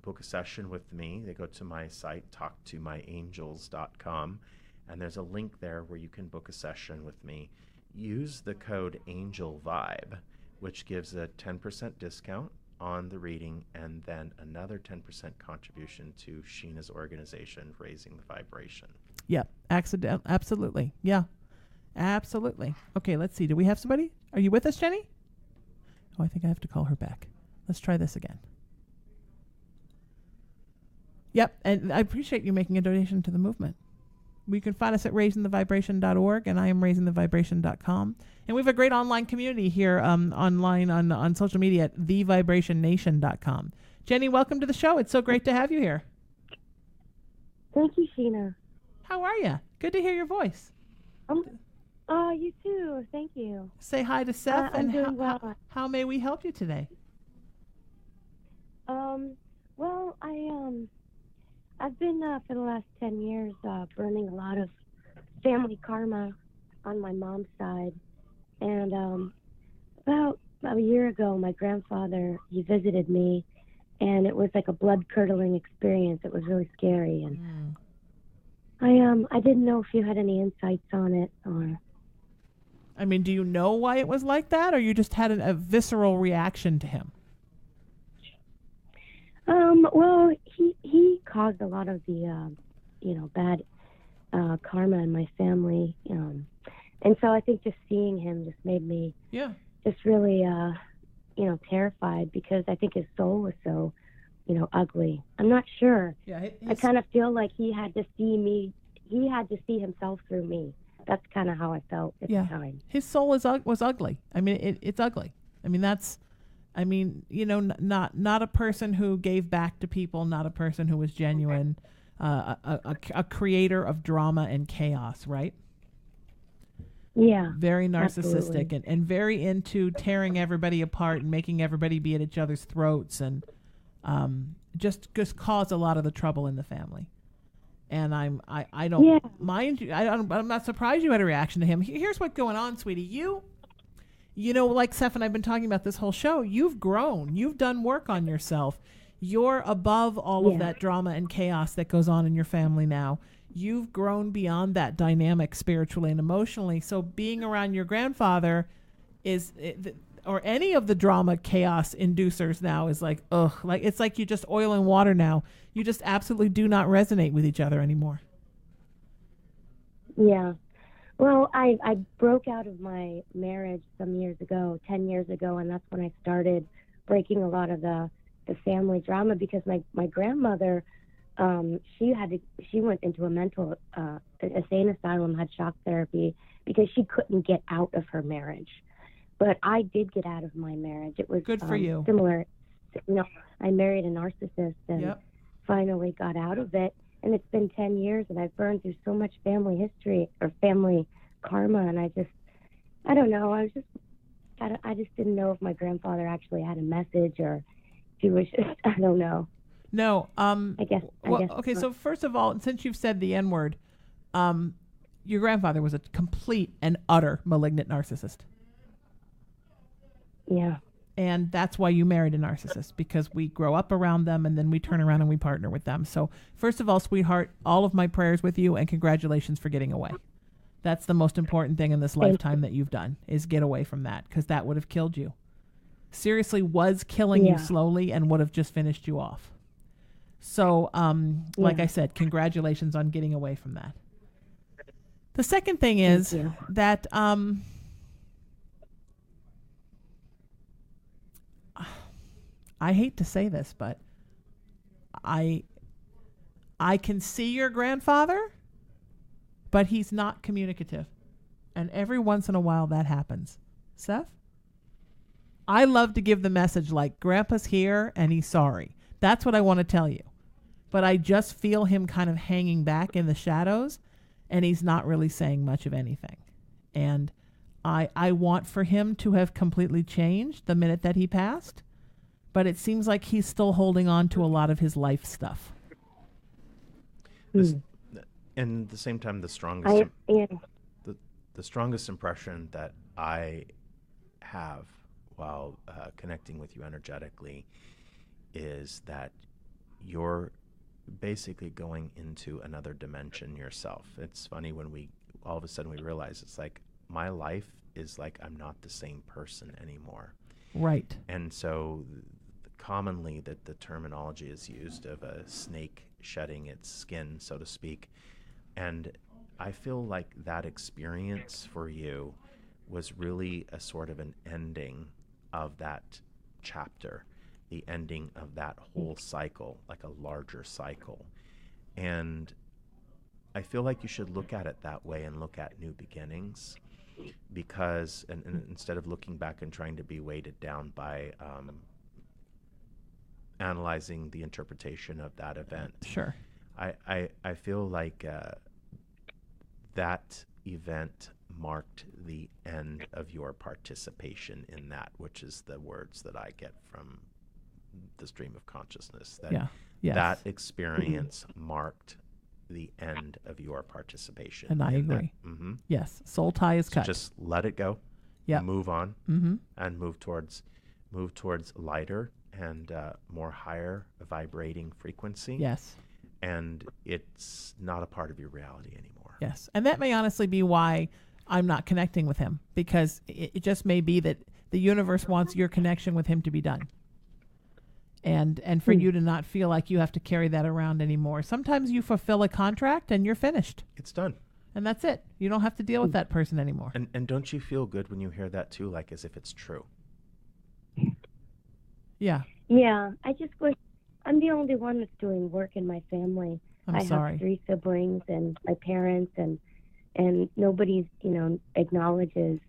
book a session with me, they go to my site, talktomyangels.com, and there's a link there where you can book a session with me. Use the code ANGELVIBE, which gives a 10% discount on the reading and then another 10% contribution to Sheena's organization, Raising the Vibration. Yep, absolutely. Yeah, absolutely. Okay, let's see. Do we have somebody? Are you with us, Jenny? Oh, I think I have to call her back. Let's try this again. Yep, and I appreciate you making a donation to the movement. We can find us at raisingthevibration.org, and I am raisingthevibration.com. And we have a great online community here online on social media at thevibration.nation.com. Jenny, welcome to the show. It's so great to have you here. Thank you, Sheena. How are you? Good to hear your voice. You too. Thank you. Say hi to Seph. I'm doing well. How may we help you today? Well, I've been for the last 10 years burning a lot of family karma on my mom's side, and about a year ago, my grandfather, he visited me, and it was like a blood-curdling experience. It was really scary, and I didn't know if you had any insights on it, or. I mean, do you know why it was like that, or you just had a visceral reaction to him? Well, he caused a lot of the, bad karma in my family, and so I think just seeing him just made me just really, terrified, because I think his soul was so, ugly. I'm not sure. Yeah, I kind of feel like he had to see me. He had to see himself through me. That's kind of how I felt at the time. His soul was ugly. I mean, it's ugly. I mean, not a person who gave back to people, not a person who was genuine, a creator of drama and chaos, right? Yeah. Very narcissistic absolutely. and very into tearing everybody apart and making everybody be at each other's throats, and just caused a lot of the trouble in the family. And I don't mind you. I'm not surprised you had a reaction to him. Here's what's going on, sweetie. You like Seph and I've been talking about this whole show. You've grown. You've done work on yourself. You're above all of that drama and chaos that goes on in your family now. You've grown beyond that dynamic spiritually and emotionally. So being around your grandfather or any of the drama chaos inducers now is like, ugh, like it's like you just oil and water now. You just absolutely do not resonate with each other anymore. Yeah. Well, I broke out of my marriage some years ago, 10 years ago, and that's when I started breaking a lot of the family drama, because my grandmother, she went into a mental insane asylum, had shock therapy, because she couldn't get out of her marriage. But I did get out of my marriage. It was good for you. Similar. I married a narcissist and finally got out of it. And it's been 10 years, and I've burned through so much family history or family karma. And I don't know. I just didn't know if my grandfather actually had a message, or if he was just, I don't know. No. I guess. Okay. So first of all, since you've said the N word, your grandfather was a complete and utter malignant narcissist. Yeah. And that's why you married a narcissist, because we grow up around them and then we turn around and we partner with them. So first of all, sweetheart, all of my prayers with you, and congratulations for getting away. That's the most important thing in this lifetime that you've done, is get away from that, because that would have killed you. Seriously, was killing you slowly and would have just finished you off. So, like I said, congratulations on getting away from that. The second thing is that I hate to say this, but I can see your grandfather, but he's not communicative. And every once in a while that happens. Seph? I love to give the message like, Grandpa's here and he's sorry. That's what I want to tell you. But I just feel him kind of hanging back in the shadows, and he's not really saying much of anything. And I want for him to have completely changed the minute that he passed. But it seems like he's still holding on to a lot of his life stuff. And at the same time, the strongest the strongest impression that I have while connecting with you energetically is that you're basically going into another dimension yourself. It's funny when all of a sudden we realize it's like, my life is like, I'm not the same person anymore. Right. And so commonly the terminology is used of a snake shedding its skin, so to speak. And I feel like that experience for you was really a sort of an ending of that chapter, the ending of that whole cycle, like a larger cycle. And I feel like you should look at it that way and look at new beginnings, because and instead of looking back and trying to be weighted down by analyzing the interpretation of that event. Sure. I feel like that event marked the end of your participation in that, which is the words that I get from the stream of consciousness. That that experience marked the end of your participation. And I agree. Mm-hmm. Yes. Soul tie is cut. Just let it go. Yeah. Move on. Mm-hmm. And move towards lighter and more higher vibrating frequency. Yes. And it's not a part of your reality anymore. Yes. And that may honestly be why I'm not connecting with him, because it just may be that the universe wants your connection with him to be done. And for you to not feel like you have to carry that around anymore. Sometimes you fulfill a contract and you're finished. It's done. And that's it. You don't have to deal with that person anymore. And don't you feel good when you hear that too, like as if it's true? Yeah. Yeah, I just wish I'm the only one that's doing work in my family. I'm sorry. have 3 siblings and my parents, and nobody's, acknowledges,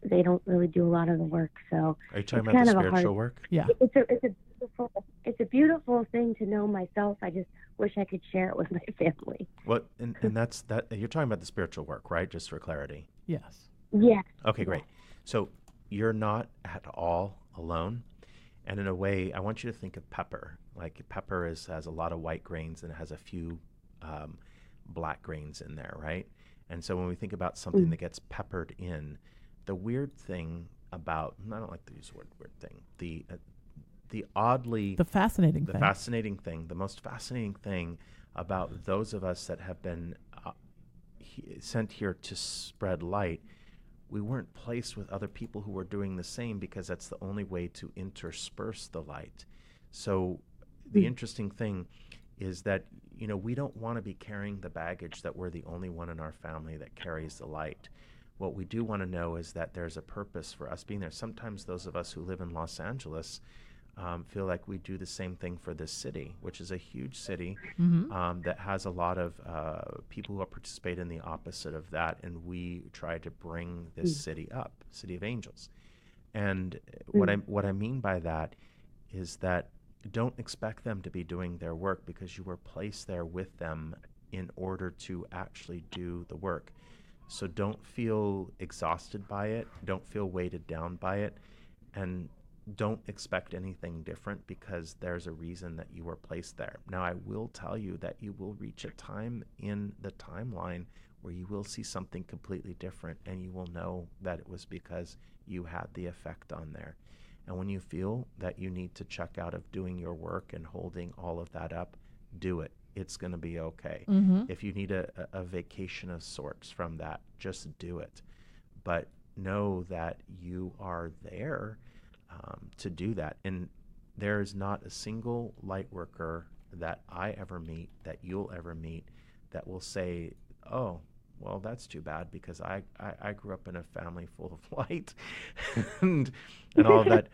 they don't really do a lot of the work. So are you talking about the spiritual work? Yeah. It's a beautiful thing to know myself. I just wish I could share it with my family. Well, and that's that. You're talking about the spiritual work, right? Just for clarity. Yes. Yes. Okay, great. So you're not at all alone. And in a way, I want you to think of pepper. Like pepper has a lot of white grains and it has a few black grains in there, right? And so when we think about something that gets peppered in, the weird thing about, I don't like to use the word weird thing, the fascinating thing, the most fascinating thing about those of us that have been sent here to spread light, we weren't placed with other people who were doing the same, because that's the only way to intersperse the light. So the interesting thing is that, we don't want to be carrying the baggage that we're the only one in our family that carries the light. What we do want to know is that there's a purpose for us being there. Sometimes those of us who live in Los Angeles feel like we do the same thing for this city, which is a huge city that has a lot of people who participate in the opposite of that, and we try to bring this city up, City of Angels. And what I mean by that is that don't expect them to be doing their work, because you were placed there with them in order to actually do the work. So don't feel exhausted by it, don't feel weighted down by it, and don't expect anything different, because there's a reason that you were placed there. Now, I will tell you that you will reach a time in the timeline where you will see something completely different, and you will know that it was because you had the effect on there. And when you feel that you need to check out of doing your work and holding all of that up, do it. It's going to be okay. If you need a vacation of sorts from that, just do it. But know that you are there to do that. And there is not a single light worker that I ever meet, that you'll ever meet, that will say, oh, well, that's too bad, because I grew up in a family full of light and all that.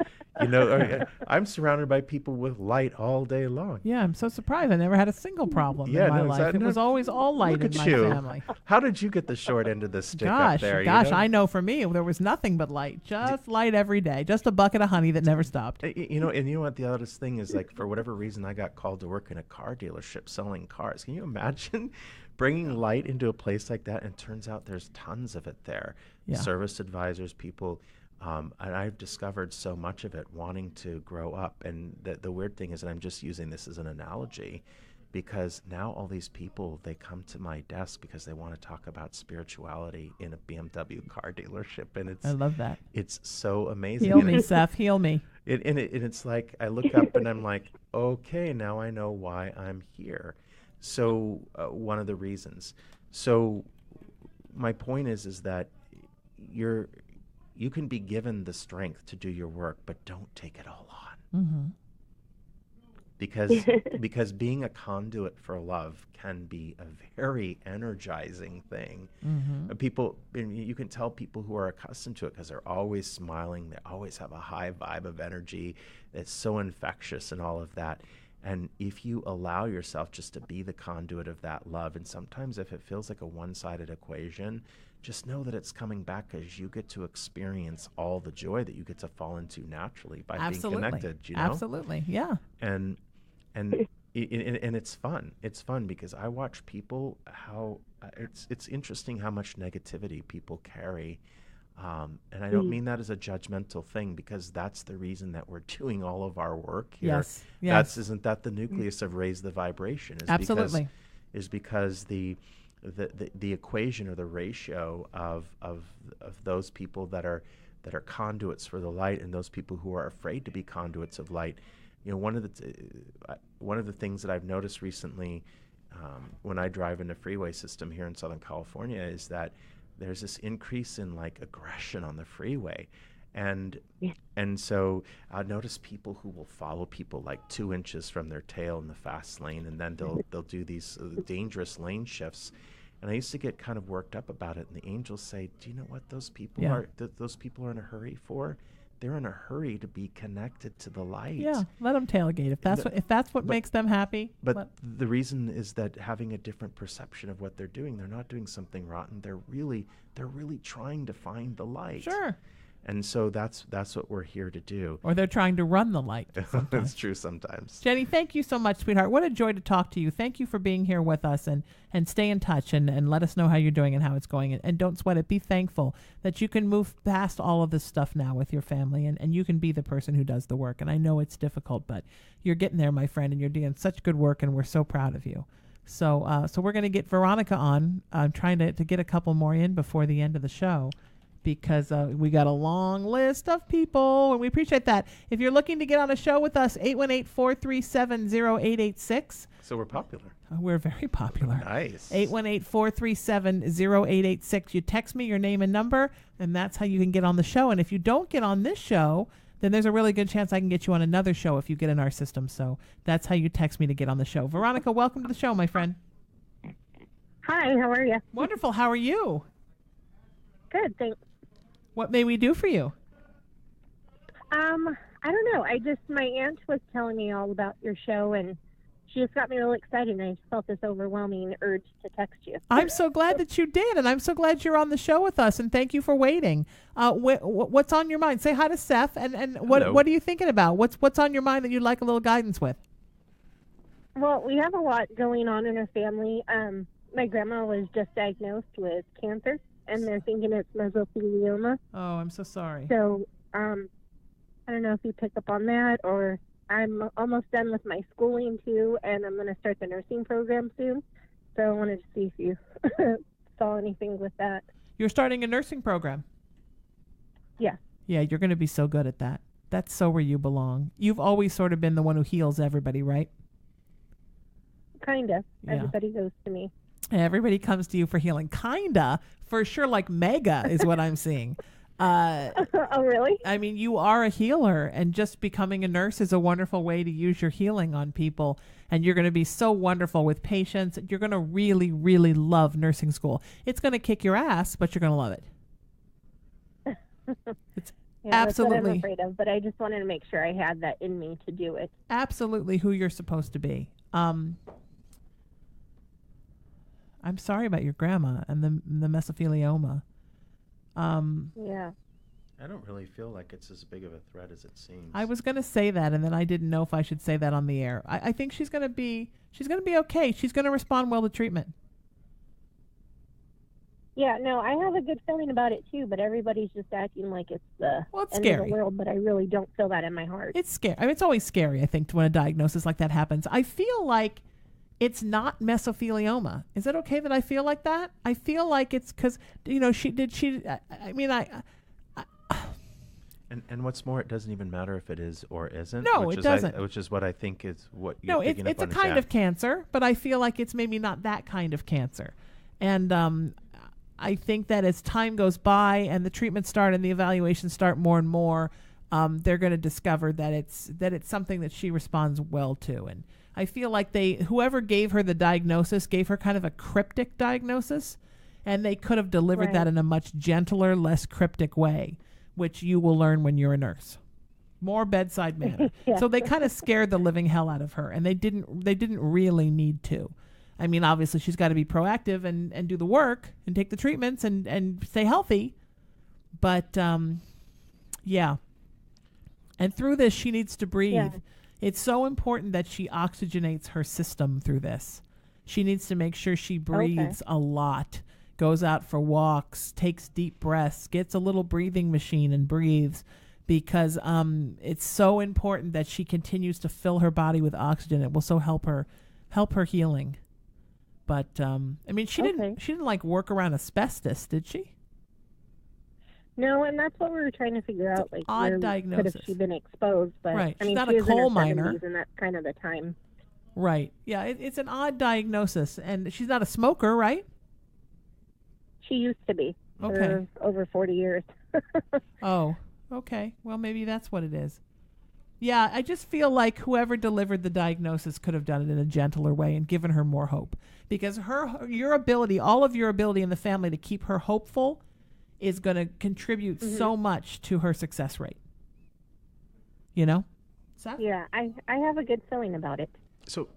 I'm surrounded by people with light all day long. Yeah, I'm so surprised. I never had a single problem in my life. It was always all light in my family. How did you get the short end of the stick up there? I know for me, there was nothing but light. Just light every day. Just a bucket of honey that never stopped. And you know what the oddest thing is, like, for whatever reason, I got called to work in a car dealership selling cars. Can you imagine bringing light into a place like that? And it turns out there's tons of it there. Yeah. Service advisors, people, and I've discovered so much of it wanting to grow up. And the weird thing is that I'm just using this as an analogy, because now all these people, they come to my desk because they want to talk about spirituality in a BMW car dealership. And I love that. It's so amazing. Heal me, Seph. Heal me. It's like I look up and I'm like, okay, now I know why I'm here. So one of the reasons. So my point is that you can be given the strength to do your work, but don't take it all on. Because being a conduit for love can be a very energizing thing. People, you can tell people who are accustomed to it, because they're always smiling, they always have a high vibe of energy. It's so infectious and all of that. And if you allow yourself just to be the conduit of that love, and sometimes if it feels like a one-sided equation, just know that it's coming back because you get to experience all the joy that you get to fall into naturally by being connected, you know? Absolutely, yeah. And it's fun. It's fun because I watch people how it's interesting how much negativity people carry. And I don't mean that as a judgmental thing, because that's the reason that we're doing all of our work here. Yes. Isn't that the nucleus of Raise the Vibration? Absolutely. Because the equation or the ratio of those people that are conduits for the light and those people who are afraid to be conduits of light. You know, one of the things that I've noticed recently when I drive in the freeway system here in Southern California is that there's this increase in like aggression on the freeway. And so I notice people who will follow people like 2 inches from their tail in the fast lane, and then they'll do these dangerous lane shifts. And I used to get kind of worked up about it. And the angels say, "Do you know what those people are? Those people are in a hurry for? They're in a hurry to be connected to the light." Yeah, let them tailgate if that's what makes them happy. But the reason is that having a different perception of what they're doing, they're not doing something rotten. They're really trying to find the light. Sure. And so that's what we're here to do. Or they're trying to run the light. That's true sometimes. Jenny, thank you so much, sweetheart. What a joy to talk to you. Thank you for being here with us, and stay in touch and let us know how you're doing and how it's going. And don't sweat it. Be thankful that you can move past all of this stuff now with your family, and you can be the person who does the work. And I know it's difficult, but you're getting there, my friend, and you're doing such good work, and we're so proud of you. So we're going to get Veronica on. I'm trying to get a couple more in before the end of the show, because we got a long list of people, and we appreciate that. If you're looking to get on a show with us, 818-437-0886. So we're popular. We're very popular. Nice. 818-437-0886. You text me your name and number, and that's how you can get on the show. And if you don't get on this show, then there's a really good chance I can get you on another show if you get in our system. So that's how you text me to get on the show. Veronica, welcome to the show, my friend. Hi, how are you? Wonderful. How are you? Good, thanks. What may we do for you? I don't know. My aunt was telling me all about your show, and she just got me really excited, and I just felt this overwhelming urge to text you. I'm so glad that you did, and I'm so glad you're on the show with us, and thank you for waiting. What's on your mind? Say hi to Seph, and what are you thinking about? What's on your mind that you'd like a little guidance with? Well, we have a lot going on in our family. My grandma was just diagnosed with cancer, and they're thinking it's mesothelioma. Oh, I'm so sorry. So, I don't know if you pick up on that, or I'm almost done with my schooling too, and I'm going to start the nursing program soon. So I wanted to see if you saw anything with that. You're starting a nursing program? Yeah. Yeah, you're going to be so good at that. That's so where you belong. You've always sort of been the one who heals everybody, right? Kind of. Yeah. Everybody goes to me. Everybody comes to you for healing. Kinda. For sure, like mega is what I'm seeing. Oh, really? I mean, you are a healer, and just becoming a nurse is a wonderful way to use your healing on people. And you're going to be so wonderful with patients. You're going to really, really love nursing school. It's going to kick your ass, but you're going to love it. It's absolutely. That's what I'm afraid of, but I just wanted to make sure I had that in me to do it. Absolutely who you're supposed to be. I'm sorry about your grandma and the mesothelioma. Yeah. I don't really feel like it's as big of a threat as it seems. I was going to say that, and then I didn't know if I should say that on the air. I think she's going to be okay. She's going to respond well to treatment. Yeah, no, I have a good feeling about it too, but everybody's just acting like it's the end scary. of the world, but I really don't feel that in my heart. It's scary. I mean, it's always scary, I think, when a diagnosis like that happens. I feel like it's not mesothelioma. Is it okay that I feel like that? I feel like it's because, And what's more, it doesn't even matter if it is or isn't. No, it doesn't. Which is what I think is what you're picking up on. It's a kind of cancer, but I feel like it's maybe not that kind of cancer. And I think that as time goes by and the treatments start and the evaluations start more and more, they're going to discover that it's something that she responds well to. And I feel like whoever gave her the diagnosis gave her kind of a cryptic diagnosis, and they could have delivered that in a much gentler, less cryptic way, which you will learn when you're a nurse. more bedside manner. Yeah. So they kind of scared the living hell out of her, and they didn't really need to. I mean, obviously she's got to be proactive and do the work and take the treatments and stay healthy. But yeah. And through this, she needs to breathe. Yeah. It's so important that she oxygenates her system through this. She needs to make sure she breathes a lot, goes out for walks, takes deep breaths, gets a little breathing machine and breathes, because it's so important that she continues to fill her body with oxygen. It will so help her healing. But I mean, she didn't like work around asbestos, did she? No, and that's what we were trying to figure out. Like, odd where diagnosis. could have she been exposed? But Right. I She's mean, not she a was in coal her miner. 70s, and that's kind of the time. Right. Yeah, it's an odd diagnosis. And she's not a smoker, right? She used to be Okay. for over 40 years. Oh, okay. Well, maybe that's what it is. Yeah, I just feel like whoever delivered the diagnosis could have done it in a gentler way and given her more hope. Because your ability, all of your ability in the family to keep her hopeful is going to contribute so much to her success rate. You know? Seth? Yeah, I have a good feeling about it. So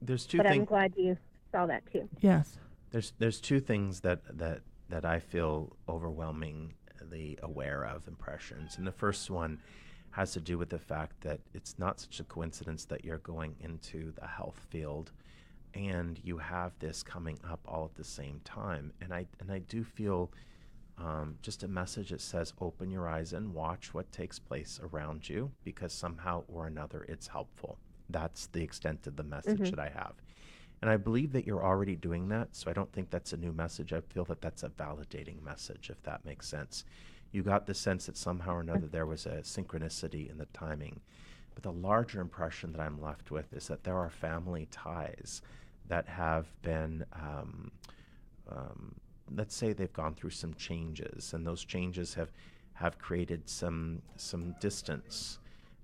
there's two But I'm things. glad you saw that too. Yes. There's two things that I feel overwhelmingly aware of, impressions. And the first one has to do with the fact that it's not such a coincidence that you're going into the health field and you have this coming up all at the same time. And I do feel just a message that says open your eyes and watch what takes place around you, because somehow or another it's helpful. That's the extent of the message that I have. And I believe that you're already doing that, so I don't think that's a new message. I feel that that's a validating message, if that makes sense. You got the sense that somehow or another there was a synchronicity in the timing. But the larger impression that I'm left with is that there are family ties that have been, let's say they've gone through some changes, and those changes have created some distance.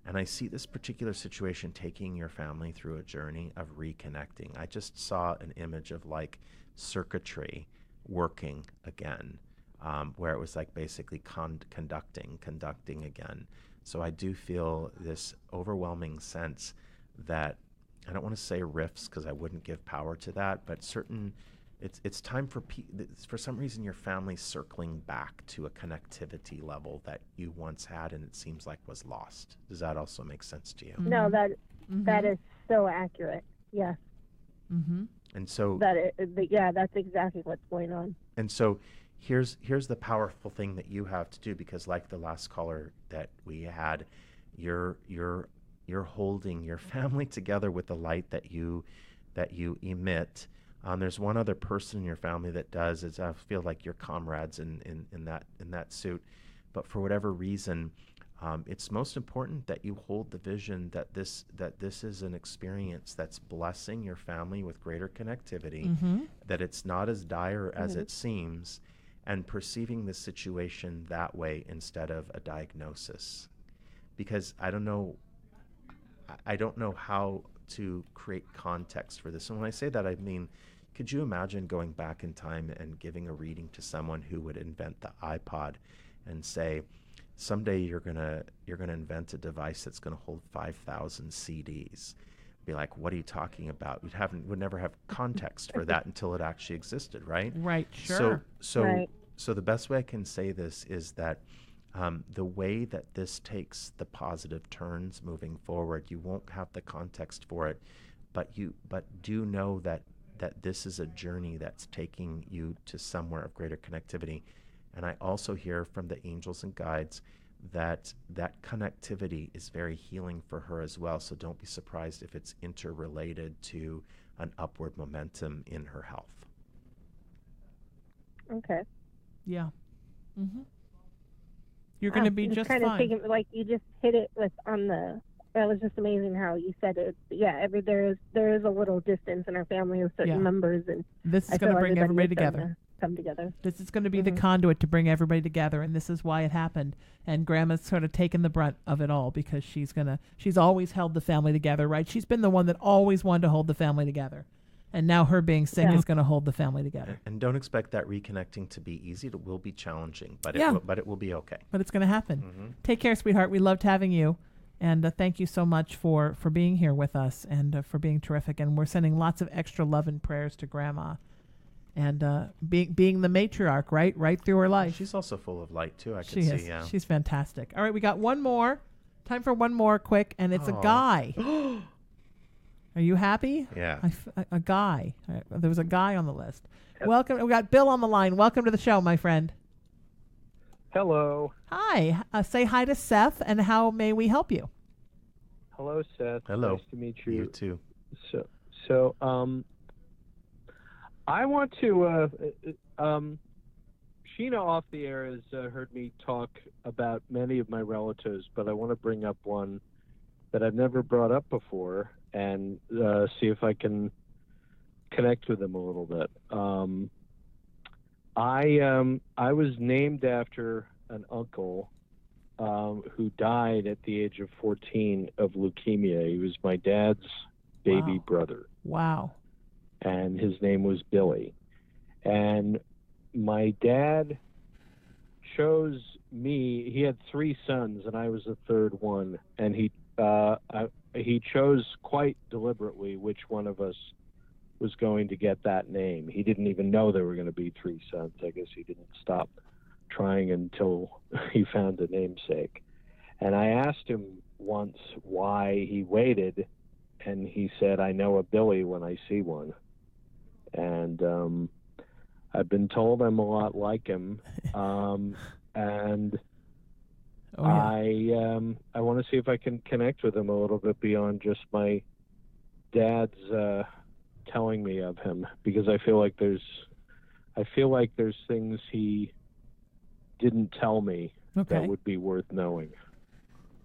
And I see this particular situation taking your family through a journey of reconnecting. I just saw an image of like circuitry working again, where it was like basically conducting again. So I do feel this overwhelming sense that, I don't want to say rifts because I wouldn't give power to that, but it's time for some reason your family's circling back to a connectivity level that you once had and it seems like was lost. Does that also make sense to you? No, that is so accurate. Yes. Mm-hmm. And so that's exactly what's going on. And so here's the powerful thing that you have to do, because like the last caller that we had, you're holding your family together with the light that you emit. There's one other person in your family that does. I feel like your comrades in that suit, but for whatever reason, it's most important that you hold the vision that this is an experience that's blessing your family with greater connectivity, that it's not as dire as it seems, and perceiving the situation that way instead of a diagnosis. Because I don't know how to create context for this. And when I say that, I mean, could you imagine going back in time and giving a reading to someone who would invent the iPod and say, someday you're gonna invent a device that's gonna hold 5,000 CDs? Be like, what are you talking about? Would never have context for that until it actually existed, right? Right. Sure. So the best way I can say this is that the way that this takes the positive turns moving forward, you won't have the context for it, but do know that this is a journey that's taking you to somewhere of greater connectivity. And I also hear from the angels and guides that connectivity is very healing for her as well. So don't be surprised if it's interrelated to an upward momentum in her health. Okay. Yeah. Mm-hmm. You're going to be just kind of fine. taking, like you just hit it that was just amazing how you said it. Yeah, there is a little distance in our family of certain members, and this is going to bring everybody together. Come together. This is going to be the conduit to bring everybody together, and this is why it happened. And Grandma's sort of taken the brunt of it all because she's always held the family together, right? She's been the one that always wanted to hold the family together. And now her being sick is going to hold the family together. And don't expect that reconnecting to be easy. It will be challenging, but it will be okay. But it's going to happen. Mm-hmm. Take care, sweetheart. We loved having you. And thank you so much for being here with us and for being terrific. And we're sending lots of extra love and prayers to Grandma. And being the matriarch, right through her life. She's also full of light, too, I can see. Yeah. She's fantastic. All right, we got one more. Time for one more quick, and it's a guy. Are you happy? Yeah. A guy. There was a guy on the list. Welcome. We got Bill on the line. Welcome to the show, my friend. Hello. Hi. Say hi to Seph, and how may we help you? Hello, Seth. Hello. Nice to meet you. You too. So, I want to, Sheena off the air has heard me talk about many of my relatives, but I want to bring up one that I've never brought up before and see if I can connect with them a little bit. I was named after an uncle who died at the age of 14 of leukemia. He was my dad's baby brother. Wow. And his name was Billy. And my dad chose me. He had 3 sons, and I was the third one. And he chose quite deliberately which one of us was going to get that name. He didn't even know there were going to be 3 sons. I guess he didn't stop trying until he found a namesake. And I asked him once why he waited, and he said, "I know a Billy when I see one." And I've been told I'm a lot like him. And I want to see if I can connect with him a little bit beyond just my dad's telling me of him, because I feel like there's things he didn't tell me that would be worth knowing.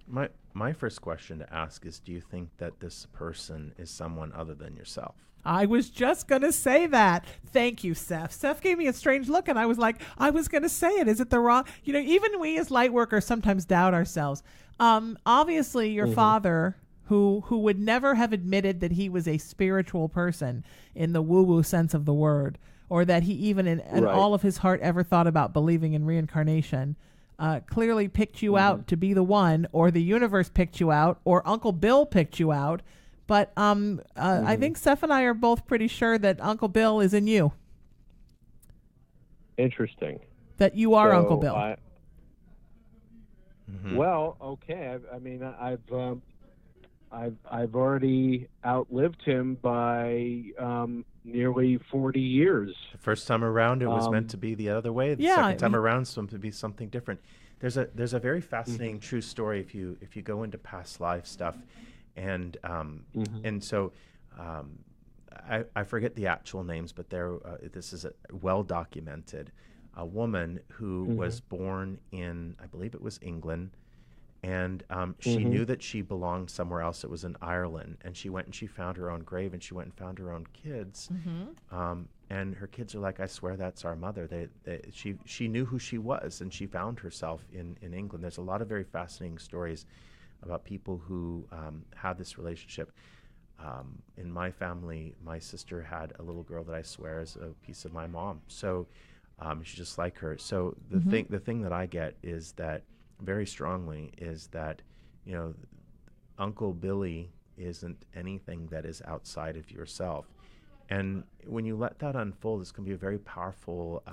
My first question to ask is, do you think that this person is someone other than yourself? I was just going to say that. Thank you, Seph. Seph gave me a strange look, and I was like, I was going to say it. Is it the wrong? Even we as light workers sometimes doubt ourselves. Obviously, your father, who would never have admitted that he was a spiritual person in the woo-woo sense of the word, or that he even in all of his heart ever thought about believing in reincarnation, clearly picked you out to be the one, or the universe picked you out, or Uncle Bill picked you out. But I think Seph and I are both pretty sure that Uncle Bill is in you. Interesting. That you are Uncle Bill. Well, okay. I mean, I've already outlived him by nearly 40 years. The first time around, it was meant to be the other way. The second time around, it's meant to be something different. There's a very fascinating true story if you go into past life stuff. And so I forget the actual names, but this is well documented. A woman who was born in, I believe it was England, and she knew that she belonged somewhere else. It was in Ireland, and she went and she found her own grave, and she went and found her own kids. And her kids are like, "I swear that's our mother." She knew who she was, and she found herself in England. There's a lot of very fascinating stories about people who have this relationship. In my family, my sister had a little girl that I swear is a piece of my mom. So she's just like her. So the thing that I get is that very strongly is that, Uncle Billy isn't anything that is outside of yourself. And when you let that unfold, it's going to be a very powerful,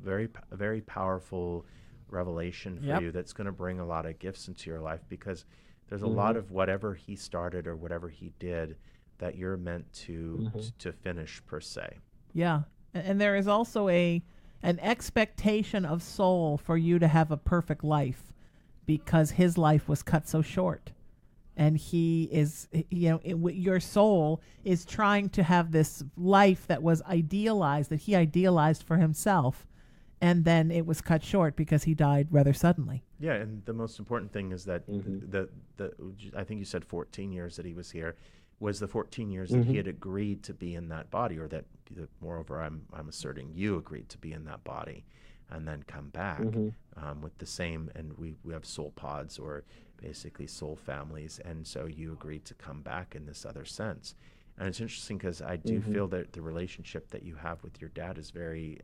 very powerful revelation for you that's going to bring a lot of gifts into your life, because there's a lot of whatever he started or whatever he did that you're meant to finish, per se. Yeah. And there is also an expectation of soul for you to have a perfect life, because his life was cut so short. And he is, your soul is trying to have this life that was idealized, that he idealized for himself. And then it was cut short because he died rather suddenly. Yeah, and the most important thing is that I think you said 14 years that he was here, was the 14 years that he had agreed to be in that body, or that, moreover, I'm asserting you agreed to be in that body and then come back with the same, and we have soul pods, or basically soul families, and so you agreed to come back in this other sense. And it's interesting because I do feel that the relationship that you have with your dad is very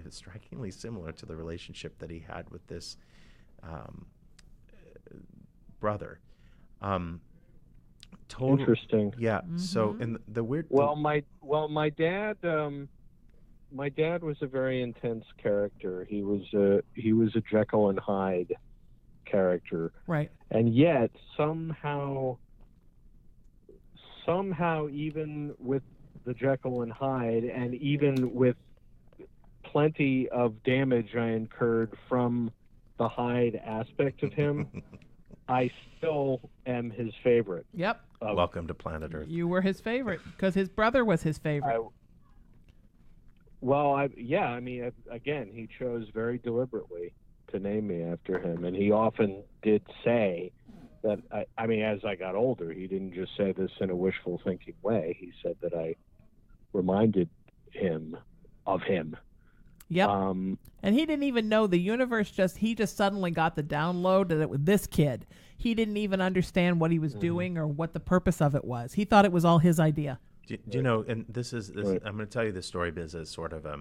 strikingly similar to the relationship that he had with this brother. Interesting. Yeah. So, and the weird. Well, my dad was a very intense character. He was a Jekyll and Hyde character. Right. And yet somehow even with the Jekyll and Hyde, and even with plenty of damage I incurred from the Hyde aspect of him, I still am his favorite. Yep. Welcome to planet Earth. You were his favorite because his brother was his favorite. Again, he chose very deliberately to name me after him, and he often did say that. As I got older, he didn't just say this in a wishful thinking way. He said that I reminded him of him. Yep. And he didn't even know the universe. He just suddenly got the download that it was this kid. He didn't even understand what he was doing or what the purpose of it was. He thought it was all his idea. Do you know? And this is I'm going to tell you this story because it's sort of a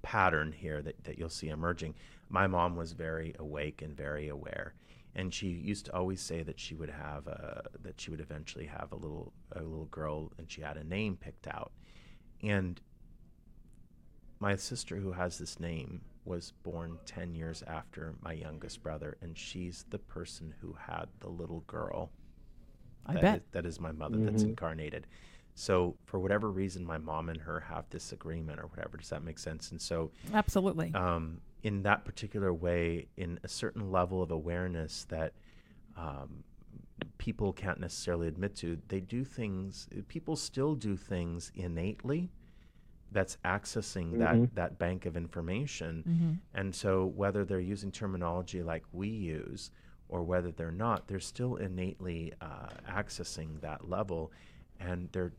pattern here that you'll see emerging. My mom was very awake and very aware, and she used to always say that she would eventually have a little girl, and she had a name picked out. And my sister, who has this name, was born 10 years after my youngest brother, and she's the person who had the little girl. That is my mother that's incarnated. So for whatever reason, my mom and her have disagreement or whatever. Does that make sense? And so absolutely. In that particular way, in a certain level of awareness that people can't necessarily admit to, people still do things innately that's accessing that bank of information. And so whether they're using terminology like we use or whether they're not, they're still innately accessing that level, and their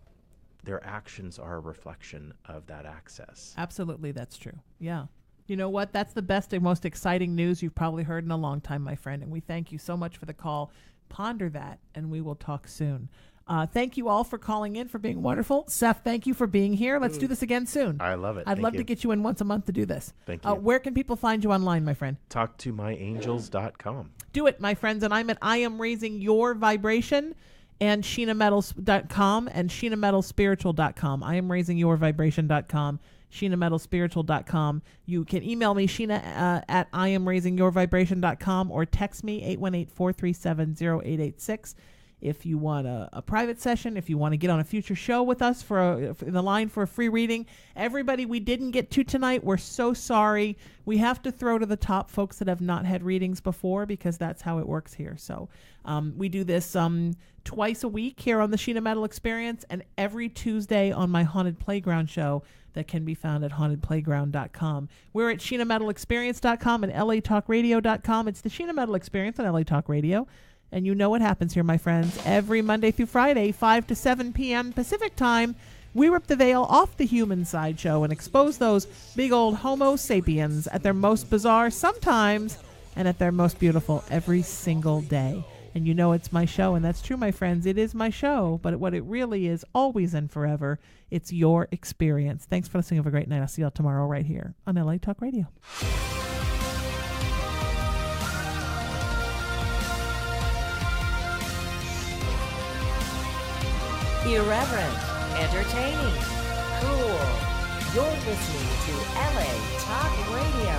actions are a reflection of that access. Absolutely, that's true. Yeah. You know what? That's the best and most exciting news you've probably heard in a long time, my friend, and we thank you so much for the call. Ponder that, and we will talk soon. Thank you all for calling in, for being wonderful. Seph, thank you for being here. Let's do this again soon. I love it. I'd love to get you in once a month to do this. Thank you. Where can people find you online, my friend? TalkToMyAngels.com. Do it, my friends. And I'm at I Am Raising Your Vibration and SheenaMetal.com and SheenaMetalSpiritual.com. I Am Raising Your Vibration.com. SheenaMetalSpiritual.com. You can email me, Sheena, at IamRaisingYourVibration.com, or text me, 818-437-0886. If you want a private session, if you want to get on a future show with us in the line for a free reading. Everybody we didn't get to tonight, we're so sorry. We have to throw to the top folks that have not had readings before, because that's how it works here. So we do this twice a week here on the Sheena Metal Experience, and every Tuesday on my Haunted Playground show that can be found at hauntedplayground.com. We're at SheenaMetalExperience.com and LATalkRadio.com. It's the Sheena Metal Experience on LA Talk Radio. And you know what happens here, my friends. Every Monday through Friday, 5 to 7 p.m. Pacific time, we rip the veil off the human sideshow and expose those big old Homo sapiens at their most bizarre sometimes and at their most beautiful every single day. And you know it's my show, and that's true, my friends. It is my show, but what it really is, always and forever, it's your experience. Thanks for listening. Have a great night. I'll see you all tomorrow right here on LA Talk Radio. Irreverent, entertaining, cool. You're listening to LA Talk Radio.